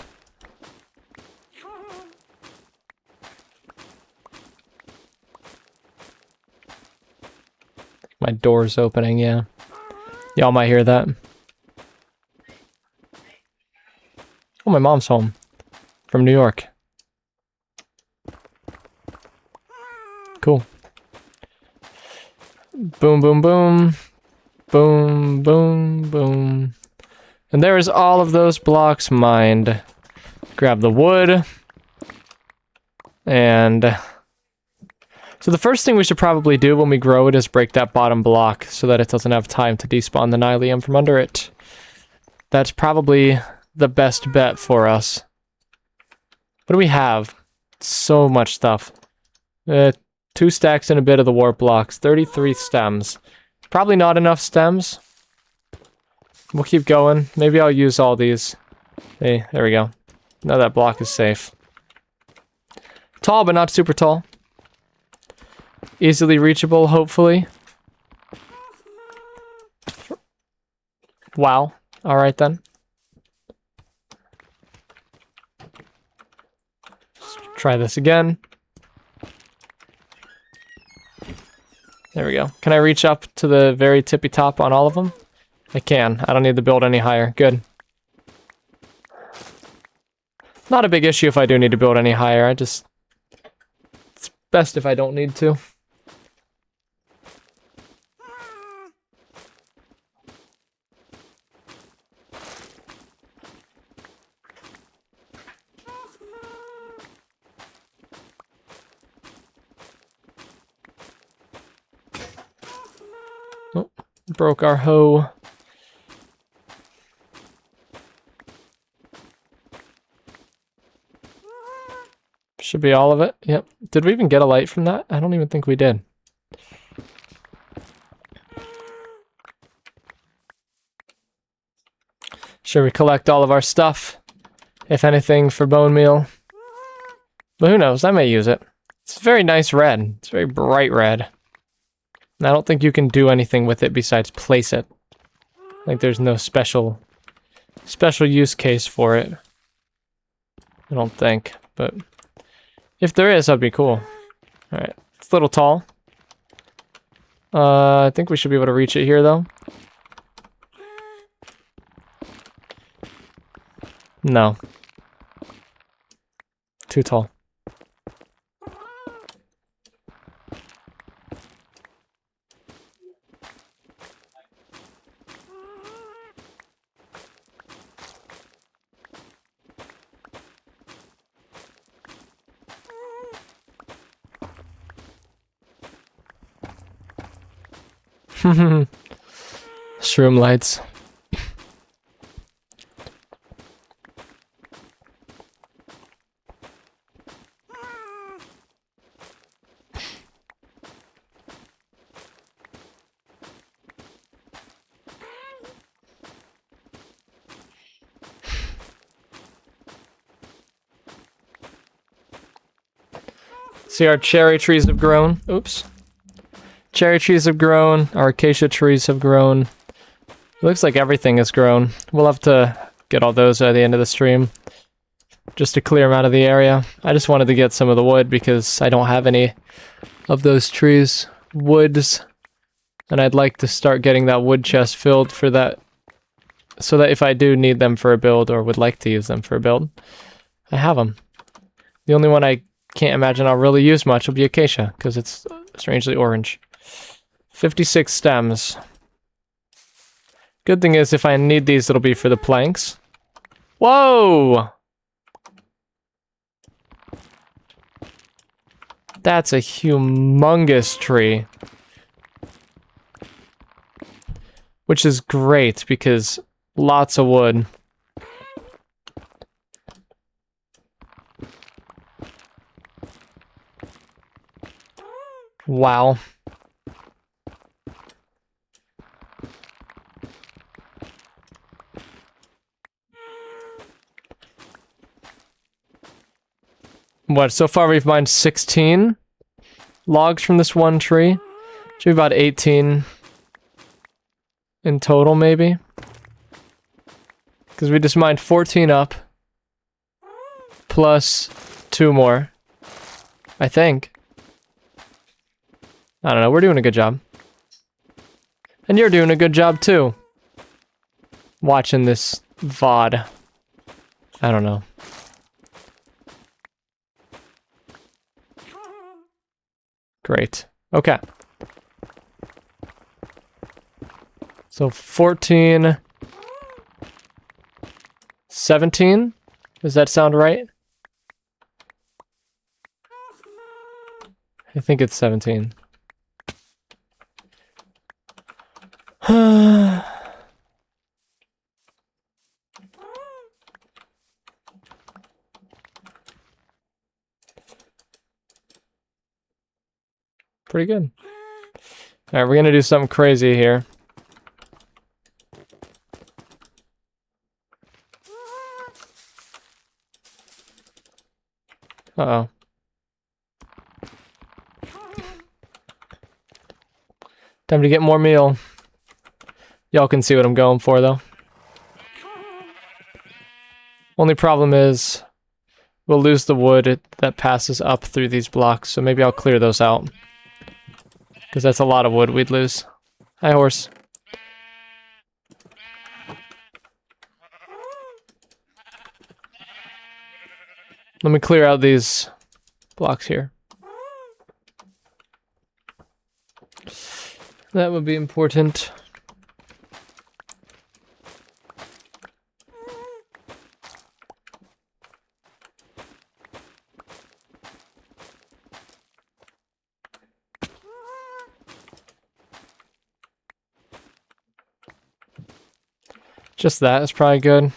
S1: My door's opening, yeah. Y'all might hear that. Oh, my mom's home. From New York. Cool. Boom, boom, boom. Boom, boom, boom. And there's all of those blocks mined. Grab the wood. And... so the first thing we should probably do when we grow it is break that bottom block so that it doesn't have time to despawn the nylium from under it. That's probably the best bet for us. What do we have? So much stuff. 2 stacks and a bit of the warp blocks. 33 stems. Probably not enough stems. We'll keep going. Maybe I'll use all these. Hey, there we go. Now that block is safe. Tall, but not super tall. Easily reachable, hopefully. Wow. Alright then. Let's try this again. There we go. Can I reach up to the very tippy top on all of them? I can. I don't need to build any higher. Good. Not a big issue if I do need to build any higher. It's best if I don't need to. Oh, broke our hoe. Should be all of it. Yep. Did we even get a light from that? I don't even think we did. Should we collect all of our stuff? If anything, for bone meal. But who knows? I may use it. It's very nice red. It's very bright red. And I don't think you can do anything with it besides place it. Like there's no special use case for it. I don't think, but if there is, that'd be cool. Alright, it's a little tall. I think we should be able to reach it here though. No. Too tall. Shroom lights. See, our cherry trees have grown. Oops. Cherry trees have grown. Our acacia trees have grown. It looks like everything has grown. We'll have to get all those at the end of the stream, just to clear them out of the area. I just wanted to get some of the wood because I don't have any of those trees. Woods. And I'd like to start getting that wood chest filled for that, so that if I do need them for a build or would like to use them for a build, I have them. The only one I can't imagine I'll really use much will be acacia, because it's strangely orange. 56 stems. Good thing is, if I need these, it'll be for the planks. Whoa! That's a humongous tree. Which is great, because lots of wood. Wow. What, so far we've mined 16 logs from this one tree. Should be about 18 in total, maybe. Because we just mined 14 up. Plus 2 more. I think. I don't know, we're doing a good job. And you're doing a good job too. Watching this VOD. I don't know. Great. Okay. So 14... 17? Does that sound right? I think it's 17. Pretty good. Alright, we're gonna do something crazy here. Uh-oh. Time to get more meal. Y'all can see what I'm going for, though. Only problem is we'll lose the wood that passes up through these blocks, so maybe I'll clear those out. Because that's a lot of wood we'd lose. Hi, horse. Let me clear out these blocks here. That would be important. Just that is probably good.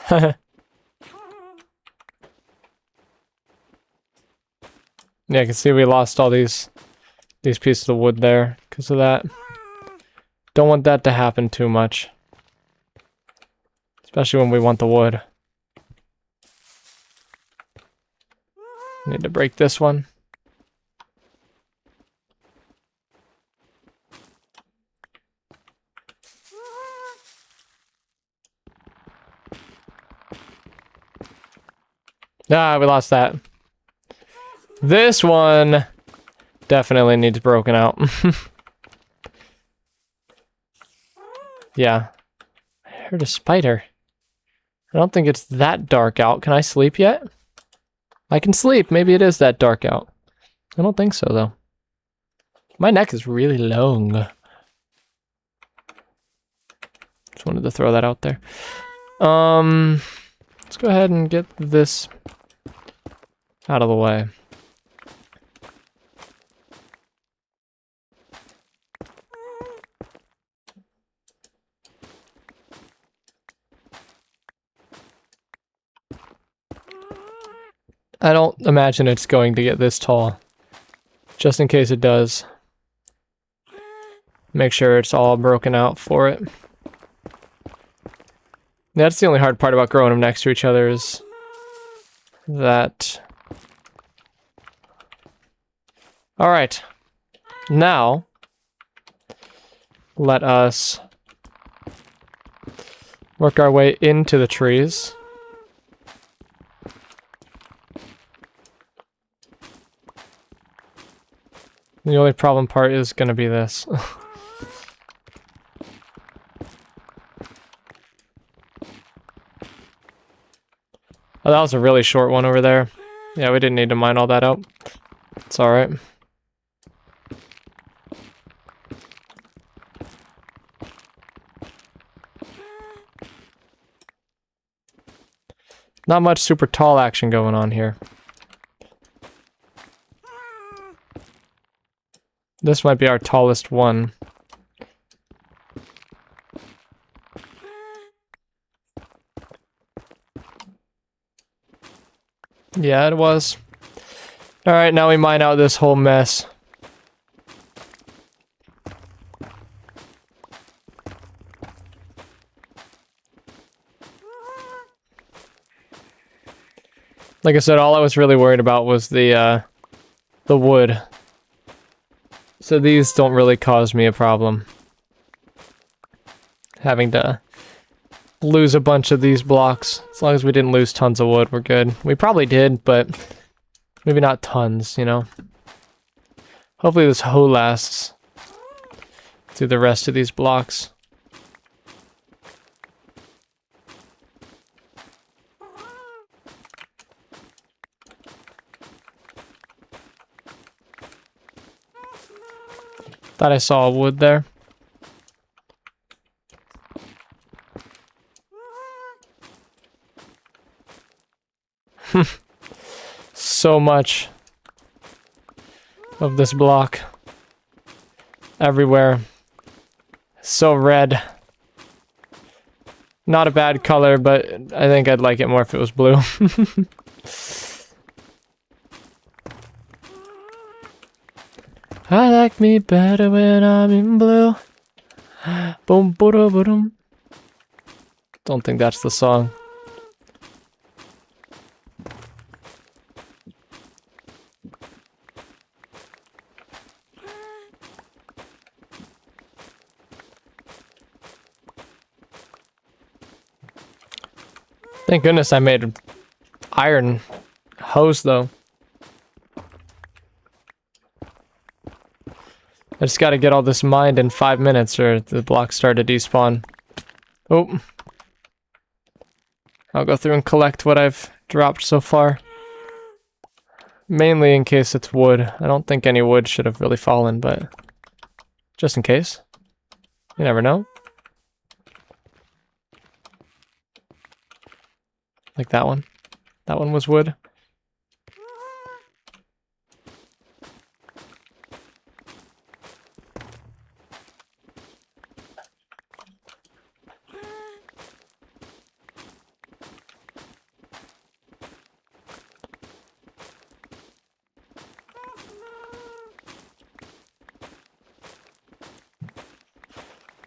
S1: Yeah, I can see we lost all these pieces of wood there because of that. Don't want that to happen too much. Especially when we want the wood. Need to break this one. Ah, we lost that. This one definitely needs broken out. Yeah. I heard a spider. I don't think it's that dark out. Can I sleep yet? I can sleep. Maybe it is that dark out. I don't think so, though. My neck is really long. Just wanted to throw that out there. Let's go ahead and get this out of the way. I don't imagine it's going to get this tall. Just in case it does. Make sure it's all broken out for it. That's the only hard part about growing them next to each other is that. Alright. Now, let us work our way into the trees. The only problem part is going to be this. Oh, that was a really short one over there. Yeah, we didn't need to mine all that out. It's alright. Not much super tall action going on here. This might be our tallest one. Yeah, it was. Alright, now we mine out this whole mess. Like I said, all I was really worried about was the wood. So these don't really cause me a problem. Having to lose a bunch of these blocks. As long as we didn't lose tons of wood, we're good. We probably did, but maybe not tons, you know? Hopefully this hoe lasts through the rest of these blocks. Thought I saw wood there. So much of this block. Everywhere. So red. Not a bad color, but I think I'd like it more if it was blue. I like me better when I'm in blue. Boom, boom, boom. Don't think that's the song. Thank goodness I made iron hose though. I just gotta get all this mined in 5 minutes or the blocks start to despawn. Oh. I'll go through and collect what I've dropped so far. Mainly in case it's wood. I don't think any wood should have really fallen, but just in case. You never know. Like that one. That one was wood.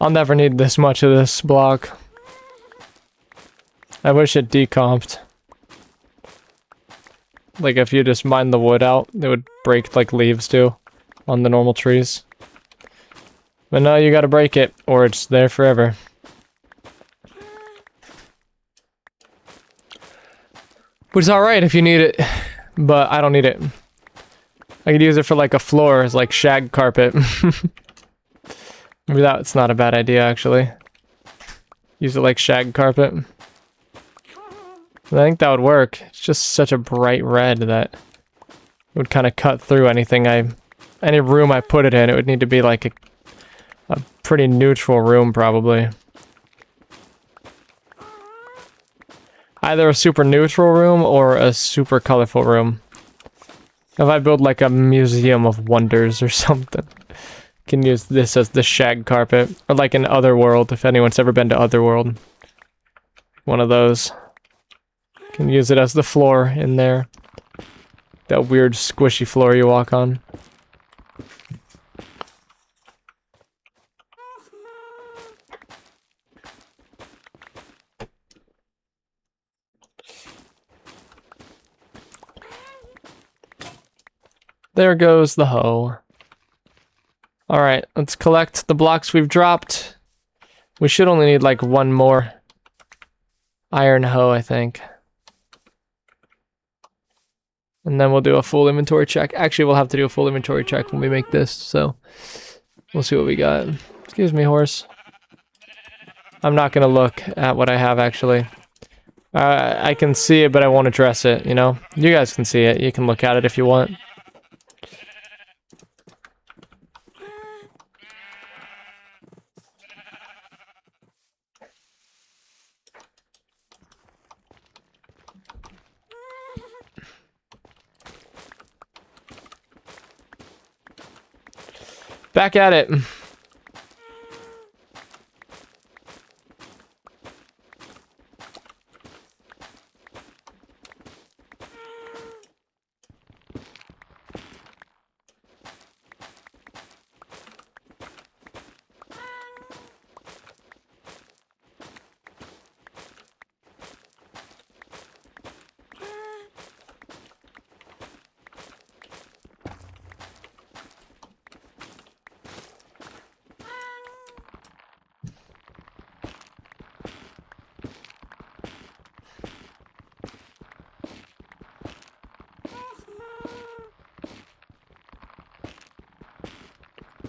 S1: I'll never need this much of this block. I wish it decomped. Like if you just mine the wood out, it would break like leaves do on the normal trees. But no, you gotta break it or it's there forever. Which is alright if you need it, but I don't need it. I could use it for like a floor as like shag carpet. Maybe that's not a bad idea actually. Use it like shag carpet. I think that would work. It's just such a bright red that it would kind of cut through anything any room I put it in. It would need to be like a pretty neutral room probably. Either a super neutral room or a super colorful room. If I build like a museum of wonders or something, can use this as the shag carpet. Or like an Otherworld, if anyone's ever been to Otherworld. One of those. Can use it as the floor in there. That weird squishy floor you walk on. There goes the hoe. Alright, let's collect the blocks we've dropped. We should only need like one more iron hoe, I think. And then we'll do a full inventory check. Actually, we'll have to do a full inventory check when we make this, so we'll see what we got. Excuse me, horse. I'm not gonna look at what I have, actually. I can see it, but I won't address it, you know? You guys can see it. You can look at it if you want. Back at it.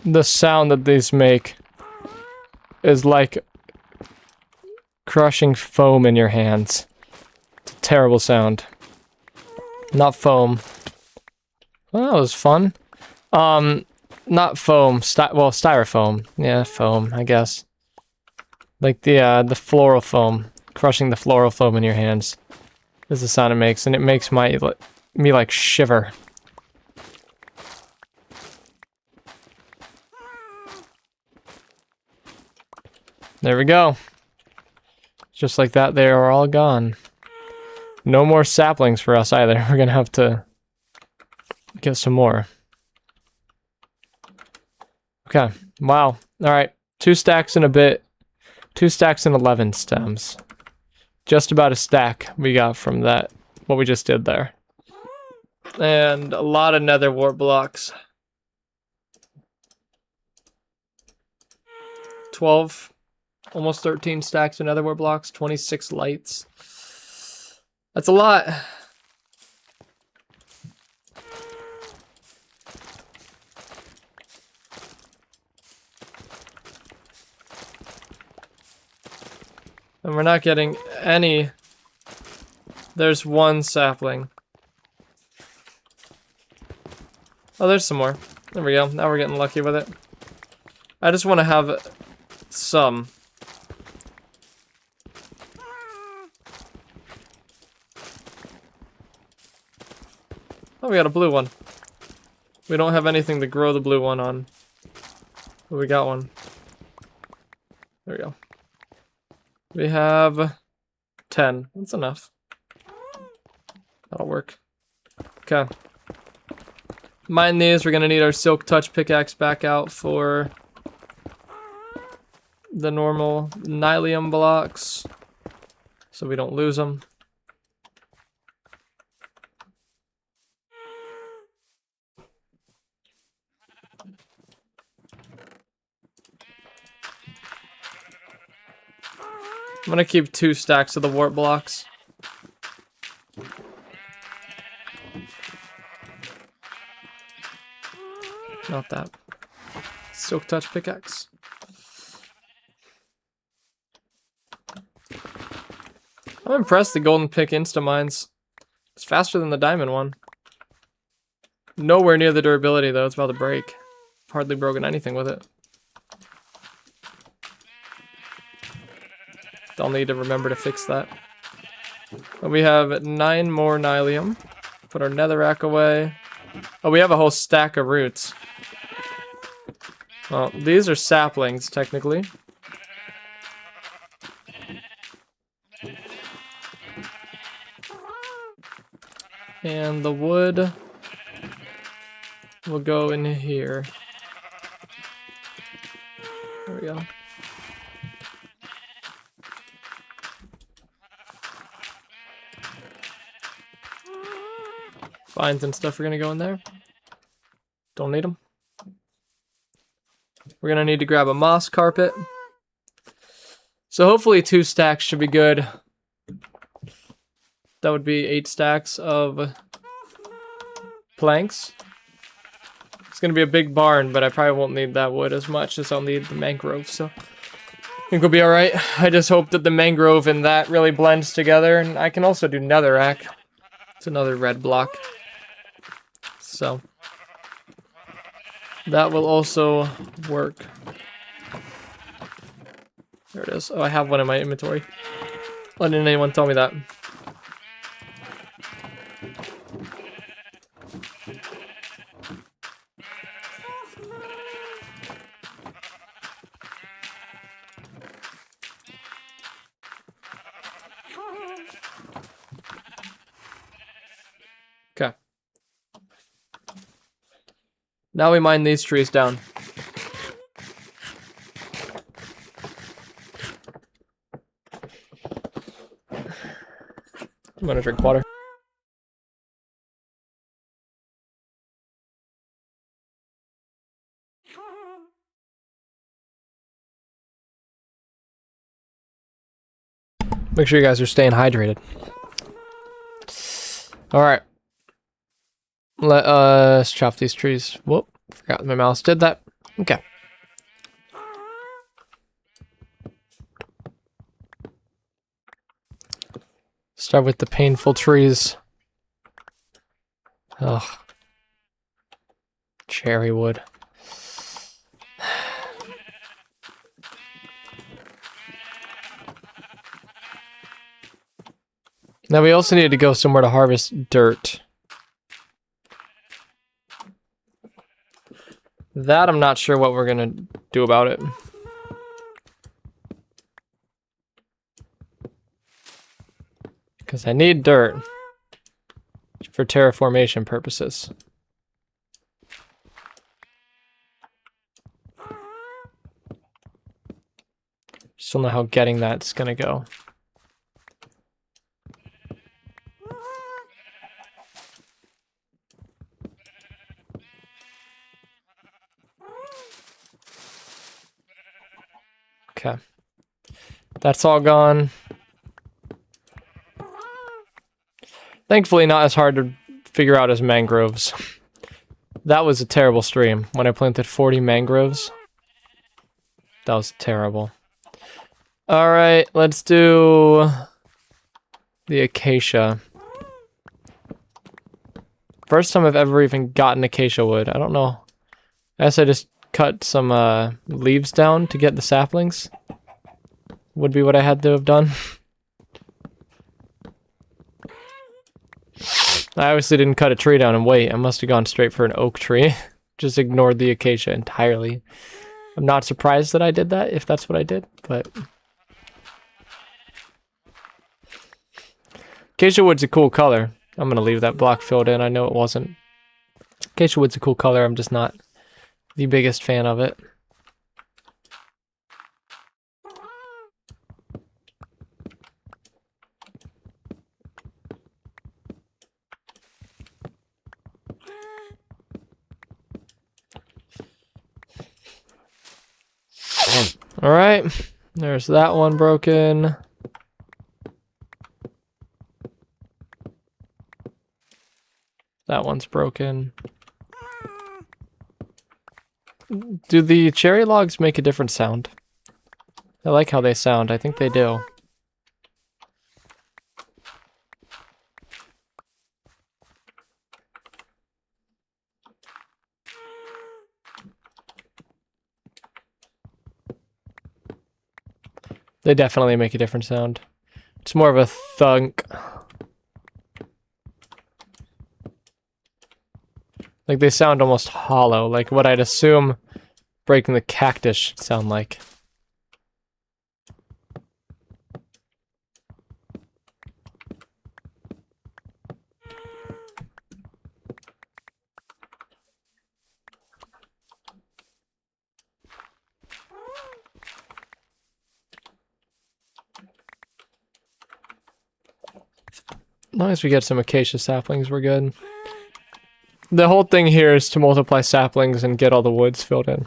S1: The sound that these make is like crushing foam in your hands. It's a terrible sound. Not foam. Well, that was fun. Not foam. Well, styrofoam. Yeah, foam, I guess. Like the floral foam. Crushing the floral foam in your hands is the sound it makes, and it makes me like shiver. There we go. Just like that, they are all gone. No more saplings for us either. We're gonna have to get some more. Okay, wow. Alright, 2 stacks in a bit. 2 stacks and 11 stems. Just about a stack we got from that, what we just did there. And a lot of nether wart blocks. 12. Almost 13 stacks of netherware blocks, 26 lights. That's a lot. And we're not getting any. There's 1 sapling. Oh, there's some more. There we go. Now we're getting lucky with it. I just want to have some. Oh, we got a blue one. We don't have anything to grow the blue one on. But we got one. There we go. We have 10. That's enough. That'll work. Okay. Mine these. We're gonna need our silk touch pickaxe back out for the normal nylium blocks so we don't lose them. I'm gonna keep 2 stacks of the warp blocks. Not that. Silk touch pickaxe. I'm impressed the golden pick insta mines. It's faster than the diamond one. Nowhere near the durability though, it's about to break. I've hardly broken anything with it. I'll need to remember to fix that. But we have 9 more nylium. Put our netherrack away. Oh, we have a whole stack of roots. Well, these are saplings, technically. And the wood will go in here. There we go. Vines and stuff are gonna go in there. Don't need them. We're gonna need to grab a moss carpet. So hopefully 2 stacks should be good. That would be 8 stacks of planks. It's gonna be a big barn, but I probably won't need that wood as much as I'll need the mangrove, so I think we'll be alright. I just hope that the mangrove and that really blends together, and I can also do netherrack. It's another red block. So that will also work. There it is. Oh, I have one in my inventory. Why didn't anyone tell me that? Okay. Now we mine these trees down. I'm gonna drink water. Make sure you guys are staying hydrated. Alright. Let's chop these trees. Whoop. Forgot my mouse did that. Okay. Start with the painful trees. Ugh. Cherry wood. Now we also need to go somewhere to harvest dirt. That I'm not sure what we're gonna do about it. Because I need dirt for terraformation purposes. Just don't know how getting that's gonna go. Okay. That's all gone. Thankfully not as hard to figure out as mangroves. That was a terrible stream when I planted 40 mangroves. That was terrible. Alright, let's do the acacia. First time I've ever even gotten acacia wood. I don't know. I guess I just cut some leaves down to get the saplings. Would be what I had to have done. I obviously didn't cut a tree down and wait. I must have gone straight for an oak tree. Just ignored the acacia entirely. I'm not surprised that I did that, if that's what I did, but... Acacia wood's a cool color. I'm gonna leave that block filled in. I know it wasn't. Acacia wood's a cool color. I'm just not the biggest fan of it. Alright. There's that one broken. That one's broken. Do the cherry logs make a different sound? I like how they sound. I think they do. They definitely make a different sound. It's more of a thunk. Like they sound almost hollow, like what I'd assume breaking the cactus should sound like. As long as we get some acacia saplings, we're good. The whole thing here is to multiply saplings and get all the woods filled in.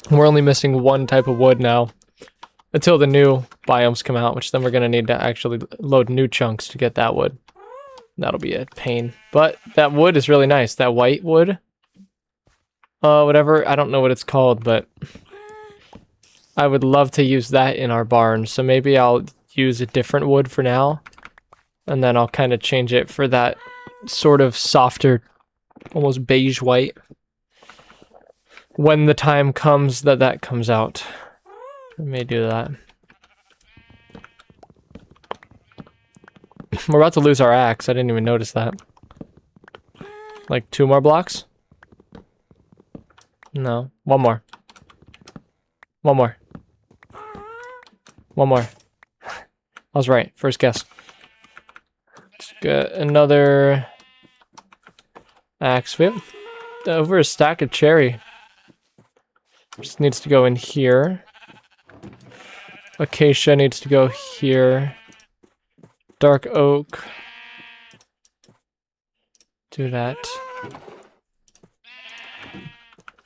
S1: We're only missing one type of wood now until the new biomes come out, which then we're going to need to actually load new chunks to get that wood. That'll be a pain. But that wood is really nice. That white wood. Whatever. I don't know what it's called, but I would love to use that in our barn. So maybe I'll use a different wood for now. And then I'll kind of change it for that sort of softer, almost beige white. When the time comes that comes out. I may do that. We're about to lose our axe. I didn't even notice that. Like 2 more blocks? No. 1 more. 1 more. 1 more. I was right. First guess. Let's get another axe. We have over a stack of cherry. Just needs to go in here. Acacia needs to go here. Dark oak. Do that.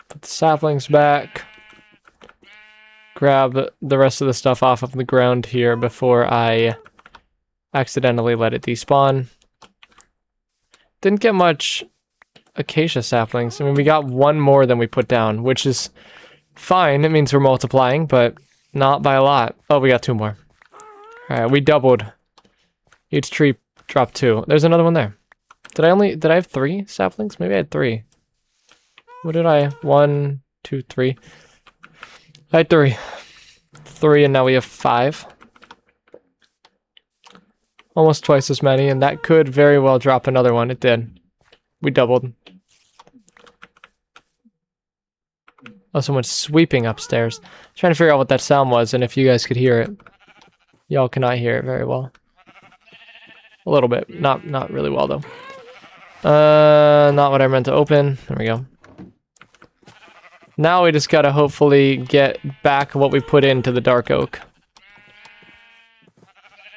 S1: Put the saplings back. Grab the rest of the stuff off of the ground here before I accidentally let it despawn. Didn't get much acacia saplings. I mean, we got 1 more than we put down, which is fine. It means we're multiplying, but not by a lot. Oh, we got 2 more. Alright, we doubled. Each tree dropped 2. There's another one there. Did I have 3 saplings? Maybe I had 3. What did I? 1, 2, 3. I had 3. 3, and now we have 5. Almost twice as many, and that could very well drop another one. It did. We doubled. Oh, someone's sweeping upstairs. Trying to figure out what that sound was, and if you guys could hear it. Y'all cannot hear it very well. A little bit. Not really well, though. Not what I meant to open. There we go. Now we just gotta hopefully get back what we put into the dark oak.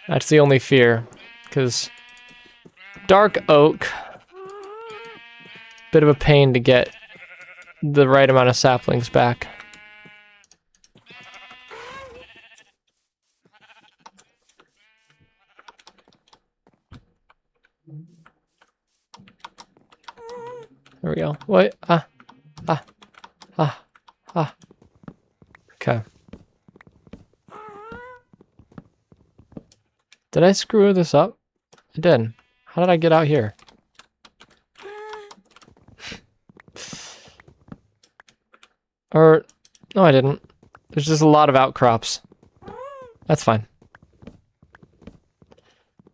S1: That's the only fear, because dark oak, bit of a pain to get the right amount of saplings back. There we go. Wait, okay. Did I screw this up? I did. How did I get out here? Or, no, I didn't. There's just a lot of outcrops. That's fine.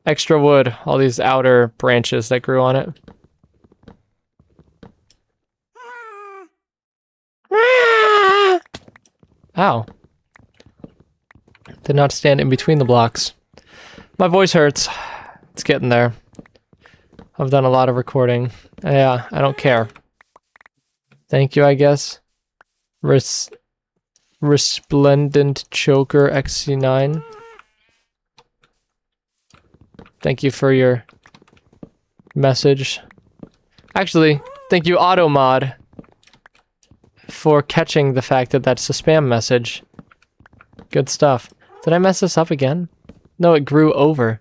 S1: Extra wood, all these outer branches that grew on it. Ow. Did not stand in between the blocks. My voice hurts. It's getting there. I've done a lot of recording. Yeah, I don't care. Thank you, I guess. Resplendent Choker XC9. Thank you for your message. Actually, thank you, Automod, for catching the fact that that's a spam message Good stuff. Did I mess this up again? No, it grew over.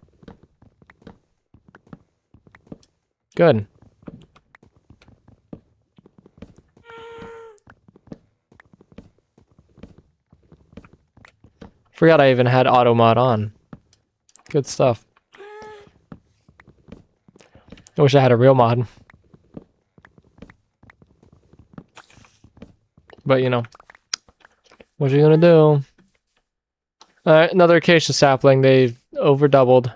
S1: Good. Forgot I even had auto mod on. Good stuff. I wish I had a real mod. But you know, what you gonna do? Alright, another acacia sapling. They over doubled.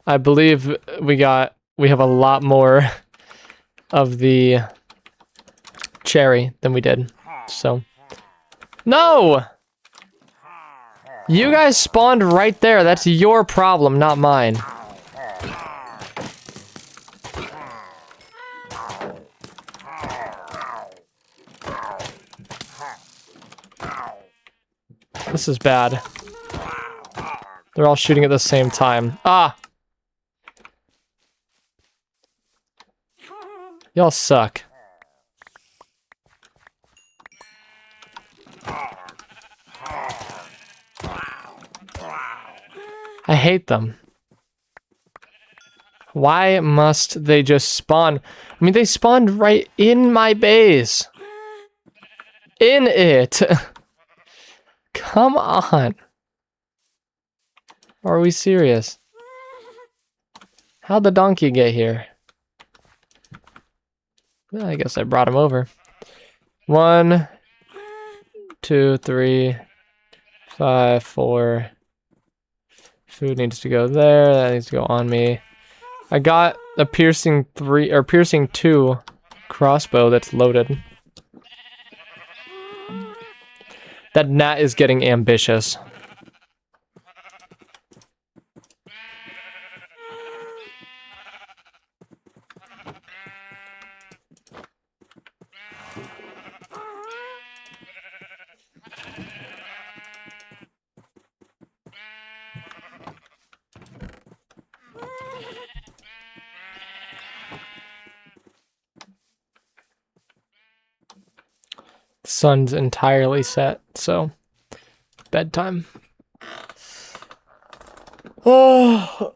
S1: I believe we have a lot more of the cherry than we did. So no! You guys spawned right there. That's your problem, not mine. This is bad. They're all shooting at the same time. Ah! Y'all suck. I hate them. Why must they just spawn? I mean, they spawned right in my base. In it. Come on. Are we serious? How'd the donkey get here? Well, I guess I brought him over. 1, 2, 3, 5, 4. Food needs to go there. That needs to go on me. I got a piercing 2 crossbow that's loaded. That gnat is getting ambitious. Sun's entirely set, so bedtime. Oh.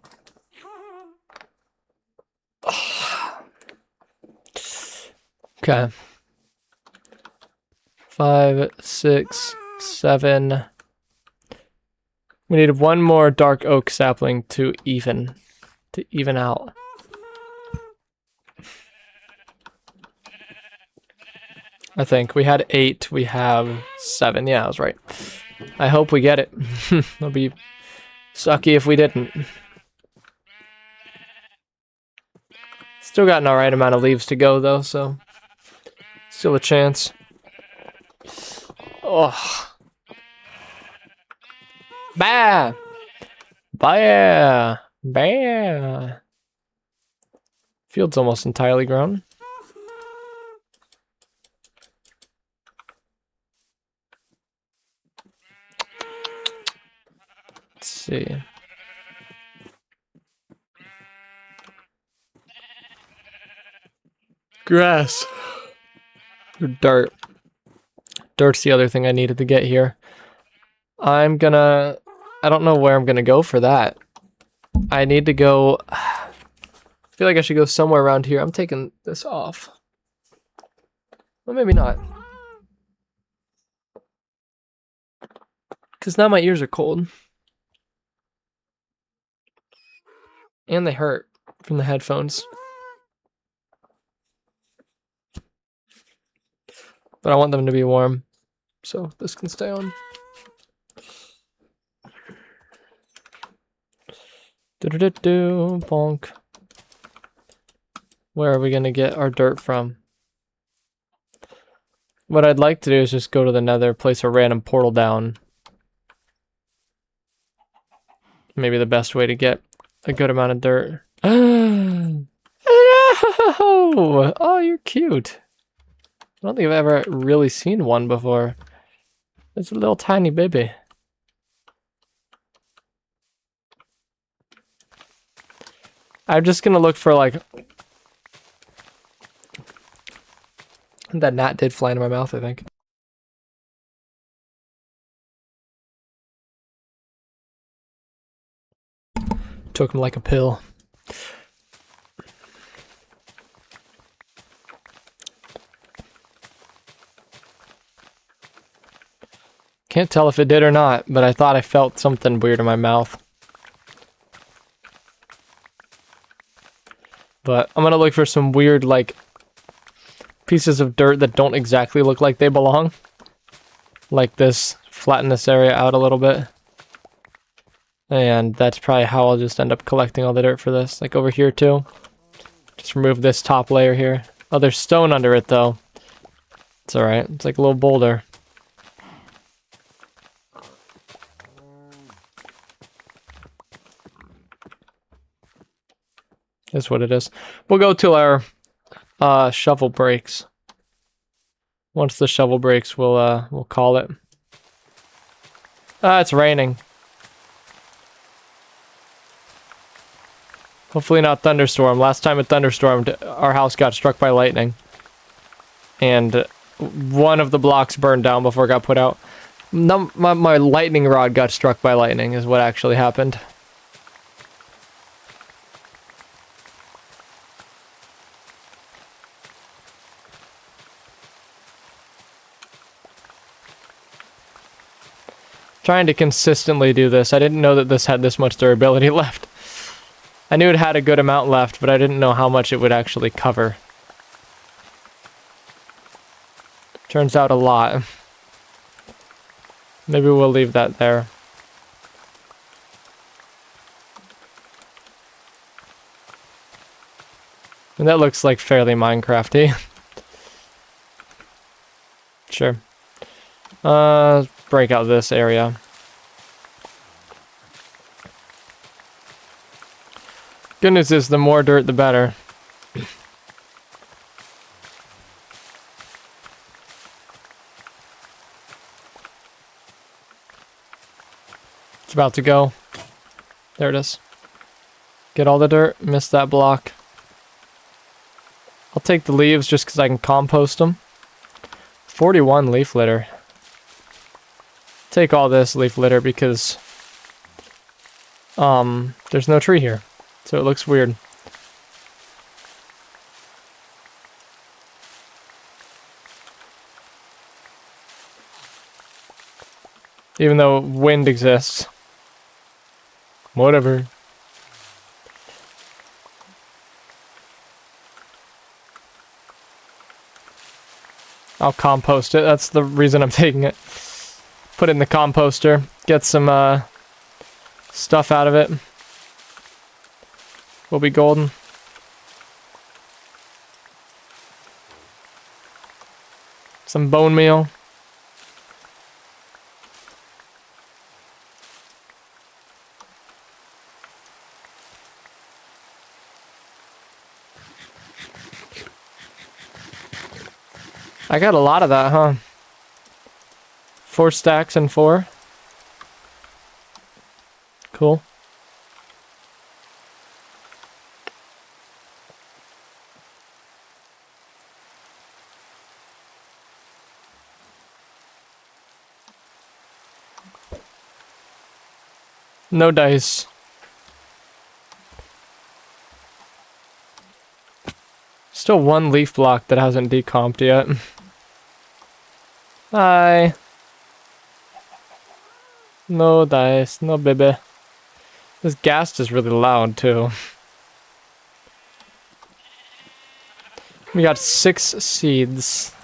S1: Okay. 5, 6, 7. We need one more dark oak sapling to even out. I think we had 8, we have 7. Yeah, I was right. I hope we get it. It'll be sucky if we didn't. Still got an alright amount of leaves to go though, so still a chance. Oh. Bah! Bah! Bah! Field's almost entirely grown. Let's see. Grass. Or dirt. Dirt's the other thing I needed to get here. I don't know where I'm gonna go for that. I need to go... I feel like I should go somewhere around here. I'm taking this off. Well, maybe not. Because now my ears are cold. And they hurt from the headphones. But I want them to be warm. So this can stay on. Do-do-do-do, bonk. Where are we going to get our dirt from? What I'd like to do is just go to the nether, place a random portal down. Maybe the best way to get a good amount of dirt. No! Oh, you're cute. I don't think I've ever really seen one before. It's a little tiny baby. I'm just gonna look for like... That gnat did fly into my mouth, I think. took him like a pill. Can't tell if it did or not, but I thought I felt something weird in my mouth. But I'm gonna look for some weird, like, pieces of dirt that don't exactly look like they belong. Like this. Flatten this area out a little bit. And that's probably how I'll just end up collecting all the dirt for this. Like over here too. Just remove this top layer here. Oh, there's stone under it though. It's alright. It's like a little boulder. That's what it is. We'll go till our shovel breaks. Once the shovel breaks, we'll call it. Ah, it's raining. Hopefully not thunderstorm. Last time it thunderstormed, our house got struck by lightning. And one of the blocks burned down before it got put out. No, my lightning rod got struck by lightning is what actually happened. Trying to consistently do this. I didn't know that this had this much durability left. I knew it had a good amount left, but I didn't know how much it would actually cover. Turns out a lot. Maybe we'll leave that there. And that looks like fairly Minecrafty. Sure. Break out this area. Good news is the more dirt, the better. It's about to go. There it is. Get all the dirt. Missed that block. I'll take the leaves just because I can compost them. 41 leaf litter. Take all this leaf litter because there's no tree here, so it looks weird. Even though wind exists. Whatever. I'll compost it. That's the reason I'm taking it. Put it in the composter. Get some stuff out of it. We'll be golden. Some bone meal. I got a lot of that, huh? 4 stacks and 4. Cool. No dice. Still 1 leaf block that hasn't decomped yet. Hi. No dice, no baby. This ghast is really loud too. We got 6 seeds.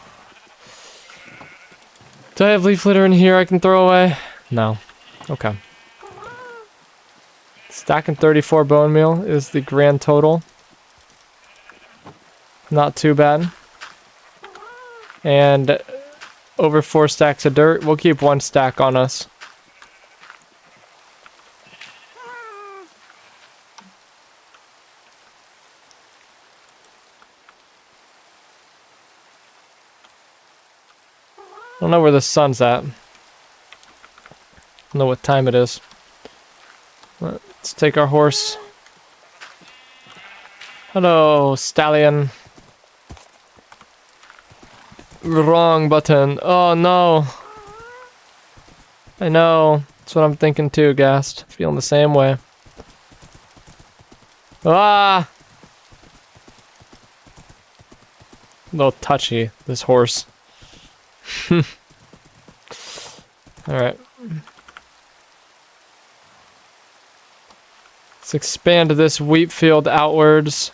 S1: Do I have leaf litter in here I can throw away? No. Okay. Stacking 34 bone meal is the grand total. Not too bad. And over 4 stacks of dirt. We'll keep 1 stack on us. I don't know where the sun's at. I don't know what time it is. Let's take our horse. Hello, stallion. Wrong button. Oh no. I know. That's what I'm thinking too, Ghast. Feeling the same way. Ah! A little touchy, this horse. Alright. Let's expand this wheat field outwards.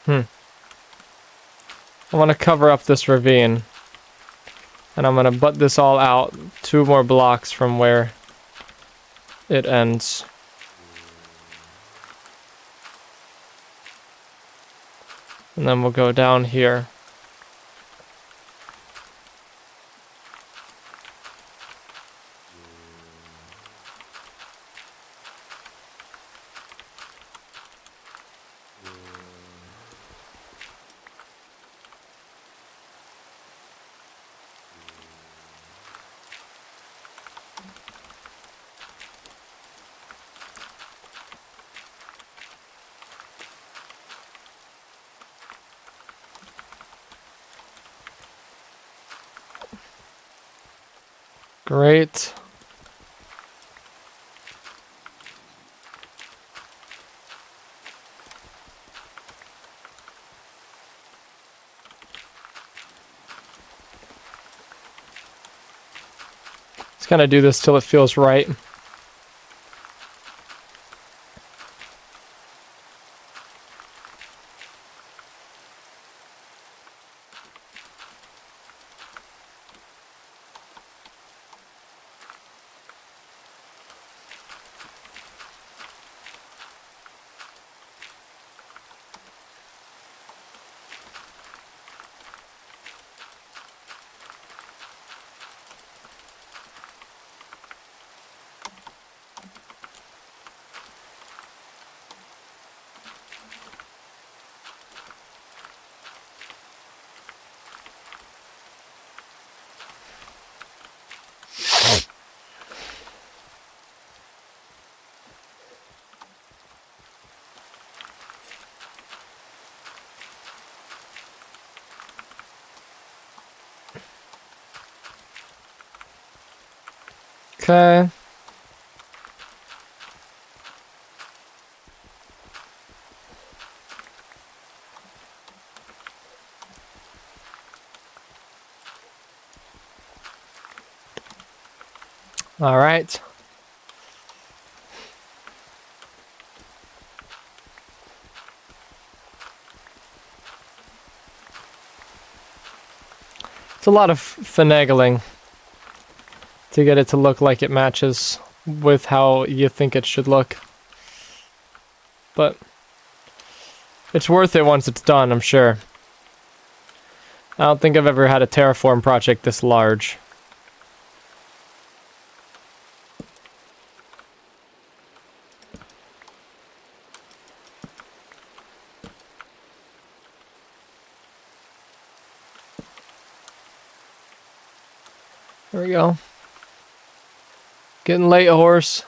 S1: I want to cover up this ravine. And I'm going to butt this all out 2 more blocks from where it ends. And then we'll go down here. Great. Just kind of do this till it feels right. Okay. All right. It's a lot of finagling to get it to look like it matches with how you think it should look. But it's worth it once it's done, I'm sure. I don't think I've ever had a terraform project this large. There we go. Getting late, horse.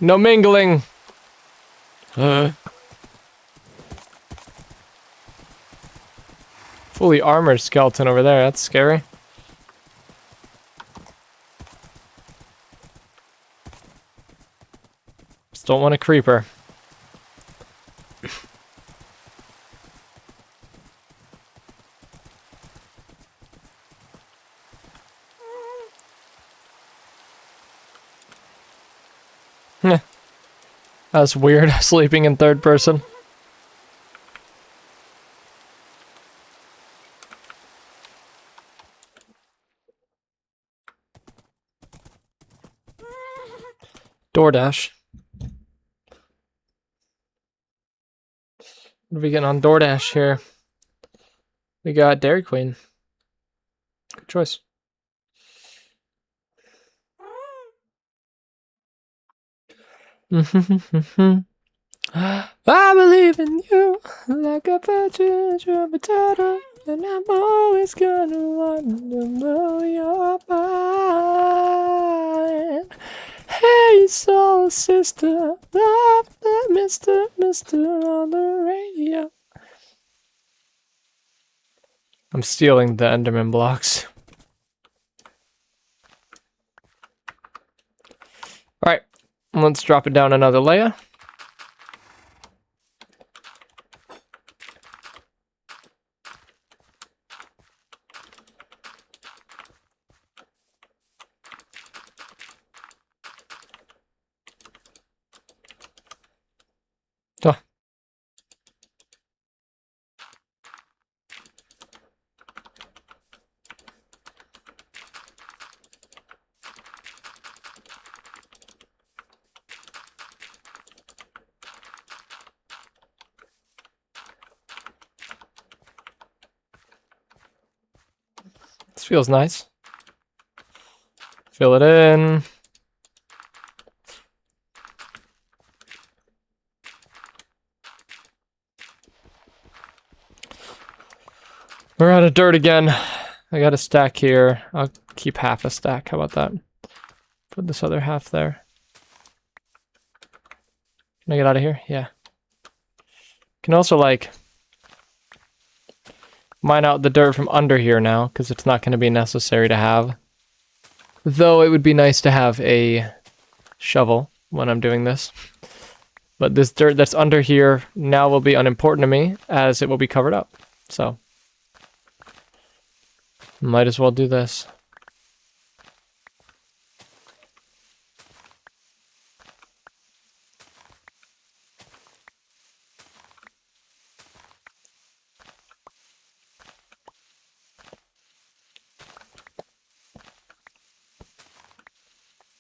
S1: No mingling. Fully armored skeleton over there. That's scary. Just don't want a creeper. That's weird, sleeping in third person. DoorDash. What are we getting on DoorDash here? We got Dairy Queen. Good choice. I believe in you like a partridge or a potato, and I'm always gonna want to blow your mind. Hey, Hey, soul sister, Mr. on the radio. I'm stealing the Enderman blocks. Alright, let's drop it down another layer. Oh. This feels nice. Fill it in. We're out of dirt again. I got a stack here. I'll keep half a stack. How about that? Put this other half there. Can I get out of here? Yeah. Can also, like, mine out the dirt from under here now, because it's not going to be necessary to have. Though it would be nice to have a shovel when I'm doing this. But this dirt that's under here now will be unimportant to me, as it will be covered up. So, might as well do this.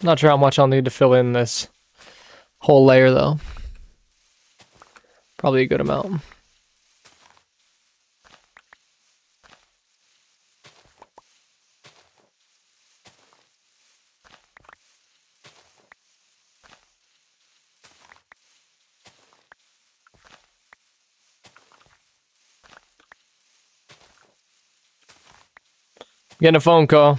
S1: Not sure how much I'll need to fill in this whole layer, though. Probably a good amount. Getting a phone call.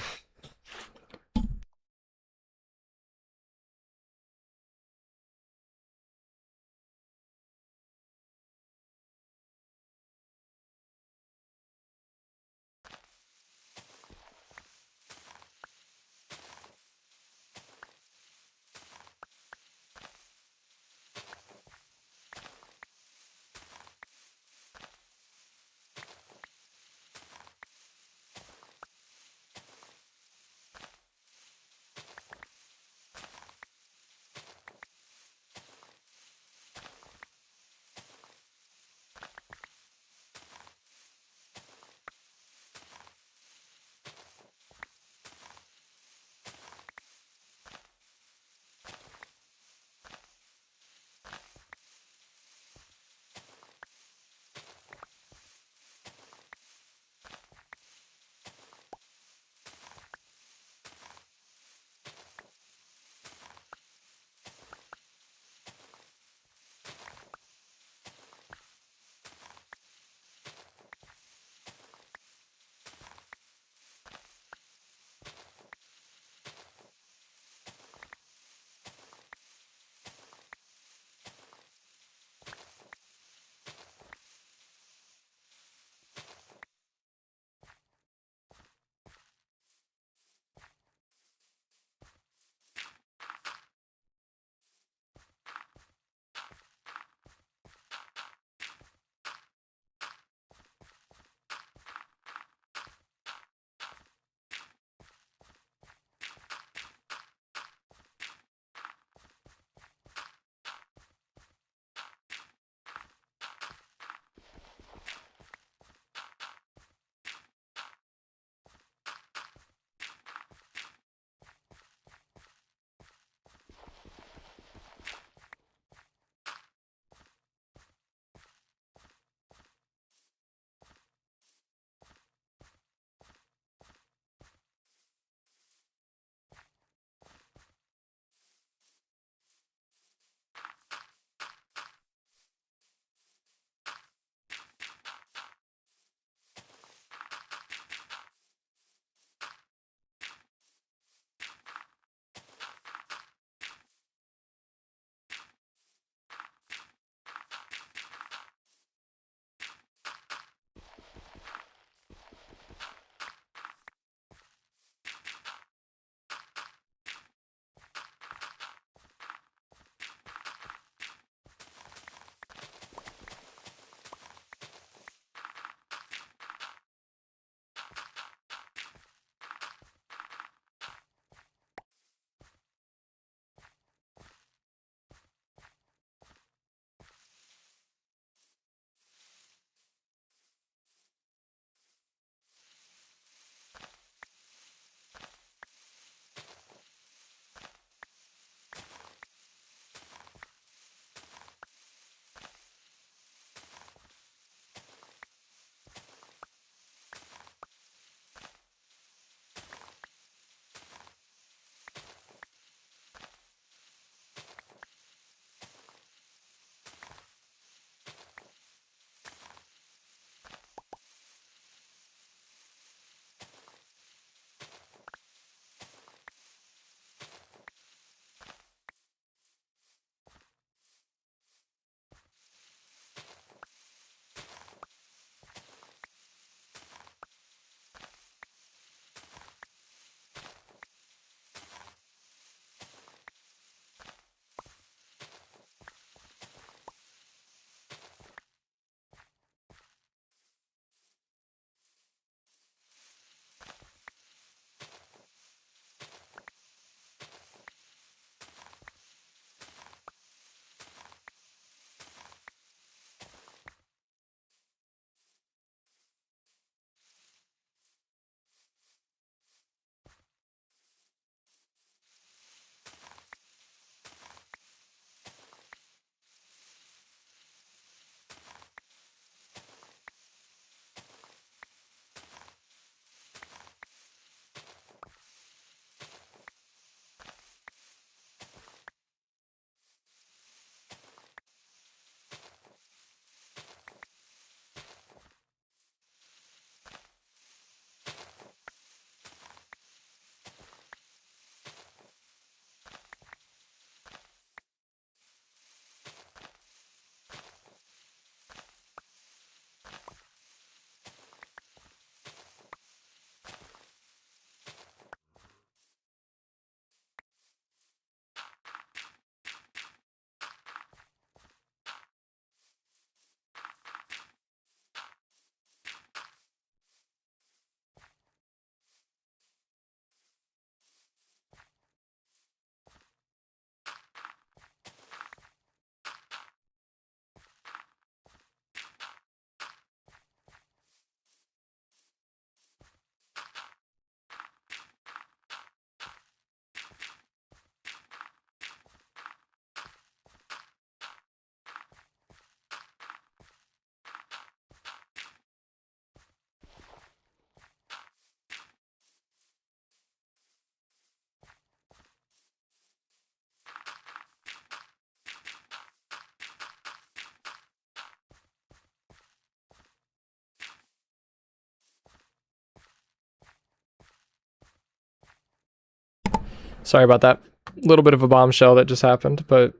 S1: Sorry about that. A little bit of a bombshell that just happened, but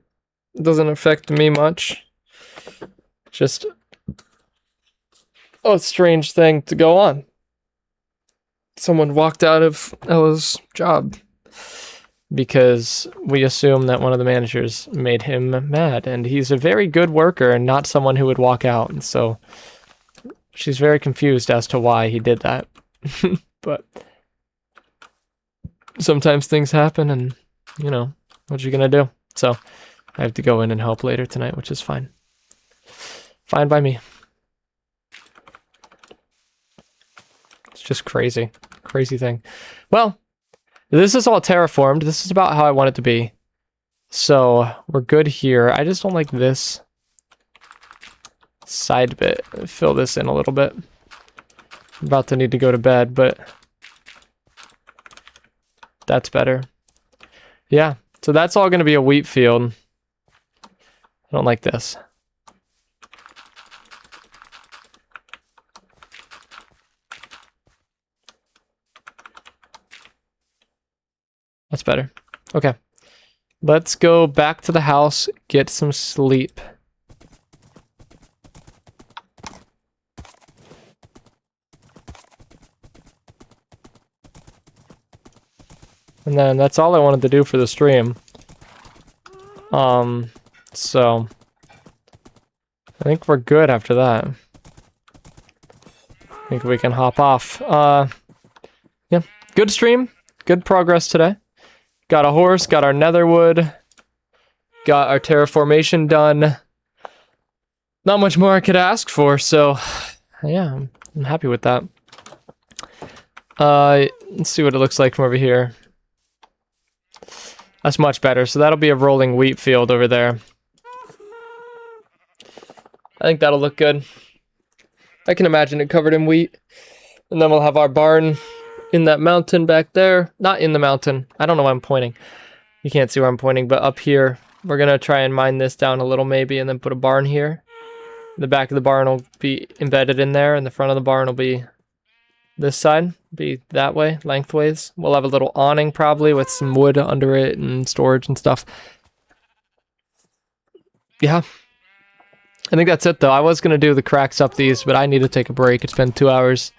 S1: it doesn't affect me much. Just a strange thing to go on. Someone walked out of Ella's job because we assume that one of the managers made him mad, and he's a very good worker and not someone who would walk out, and so she's very confused as to why he did that. But sometimes things happen, and you know, what you gonna do? So I have to go in and help later tonight, which is fine. Fine by me. It's just crazy. Crazy thing. Well, this is all terraformed. This is about how I want it to be. So we're good here. I just don't like this side bit. Fill this in a little bit. I'm about to need to go to bed, but that's better. Yeah, so that's all going to be a wheat field. I don't like this. That's better. Okay. Let's go back to the house, get some sleep. And then that's all I wanted to do for the stream. So I think we're good after that. I think we can hop off. Yeah, good stream, good progress today. Got a horse, got our netherwood, got our terraformation done. Not much more I could ask for, so yeah, I'm happy with that. Let's see what it looks like from over here. That's much better, so that'll be a rolling wheat field over there. I think that'll look good. I can imagine it covered in wheat. And then we'll have our barn in that mountain back there. Not in the mountain. I don't know why I'm pointing. You can't see where I'm pointing, but up here. We're going to try and mine this down a little maybe, and then put a barn here. The back of the barn will be embedded in there, and the front of the barn will be this side. Be that way, lengthways. We'll have a little awning probably with some wood under it and storage and stuff. Yeah. I think that's it though. I was going to do the cracks up these, but I need to take a break. It's been 2 hours.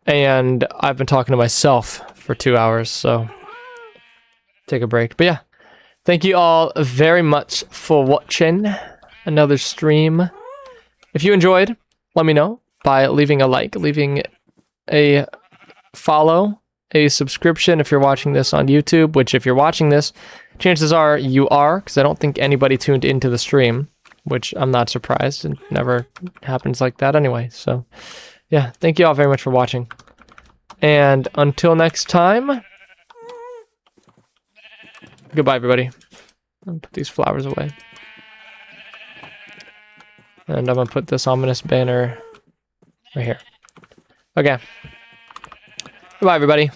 S1: And I've been talking to myself for 2 hours, so take a break. But yeah, thank you all very much for watching another stream. If you enjoyed, let me know by leaving a like, leaving a follow, a subscription if you're watching this on YouTube, which if you're watching this, chances are you are, because I don't think anybody tuned into the stream, which I'm not surprised. It never happens like that anyway, so yeah, thank you all very much for watching. And until next time, goodbye, everybody. I'll put these flowers away. And I'm going to put this ominous banner right here. Okay. Goodbye, everybody.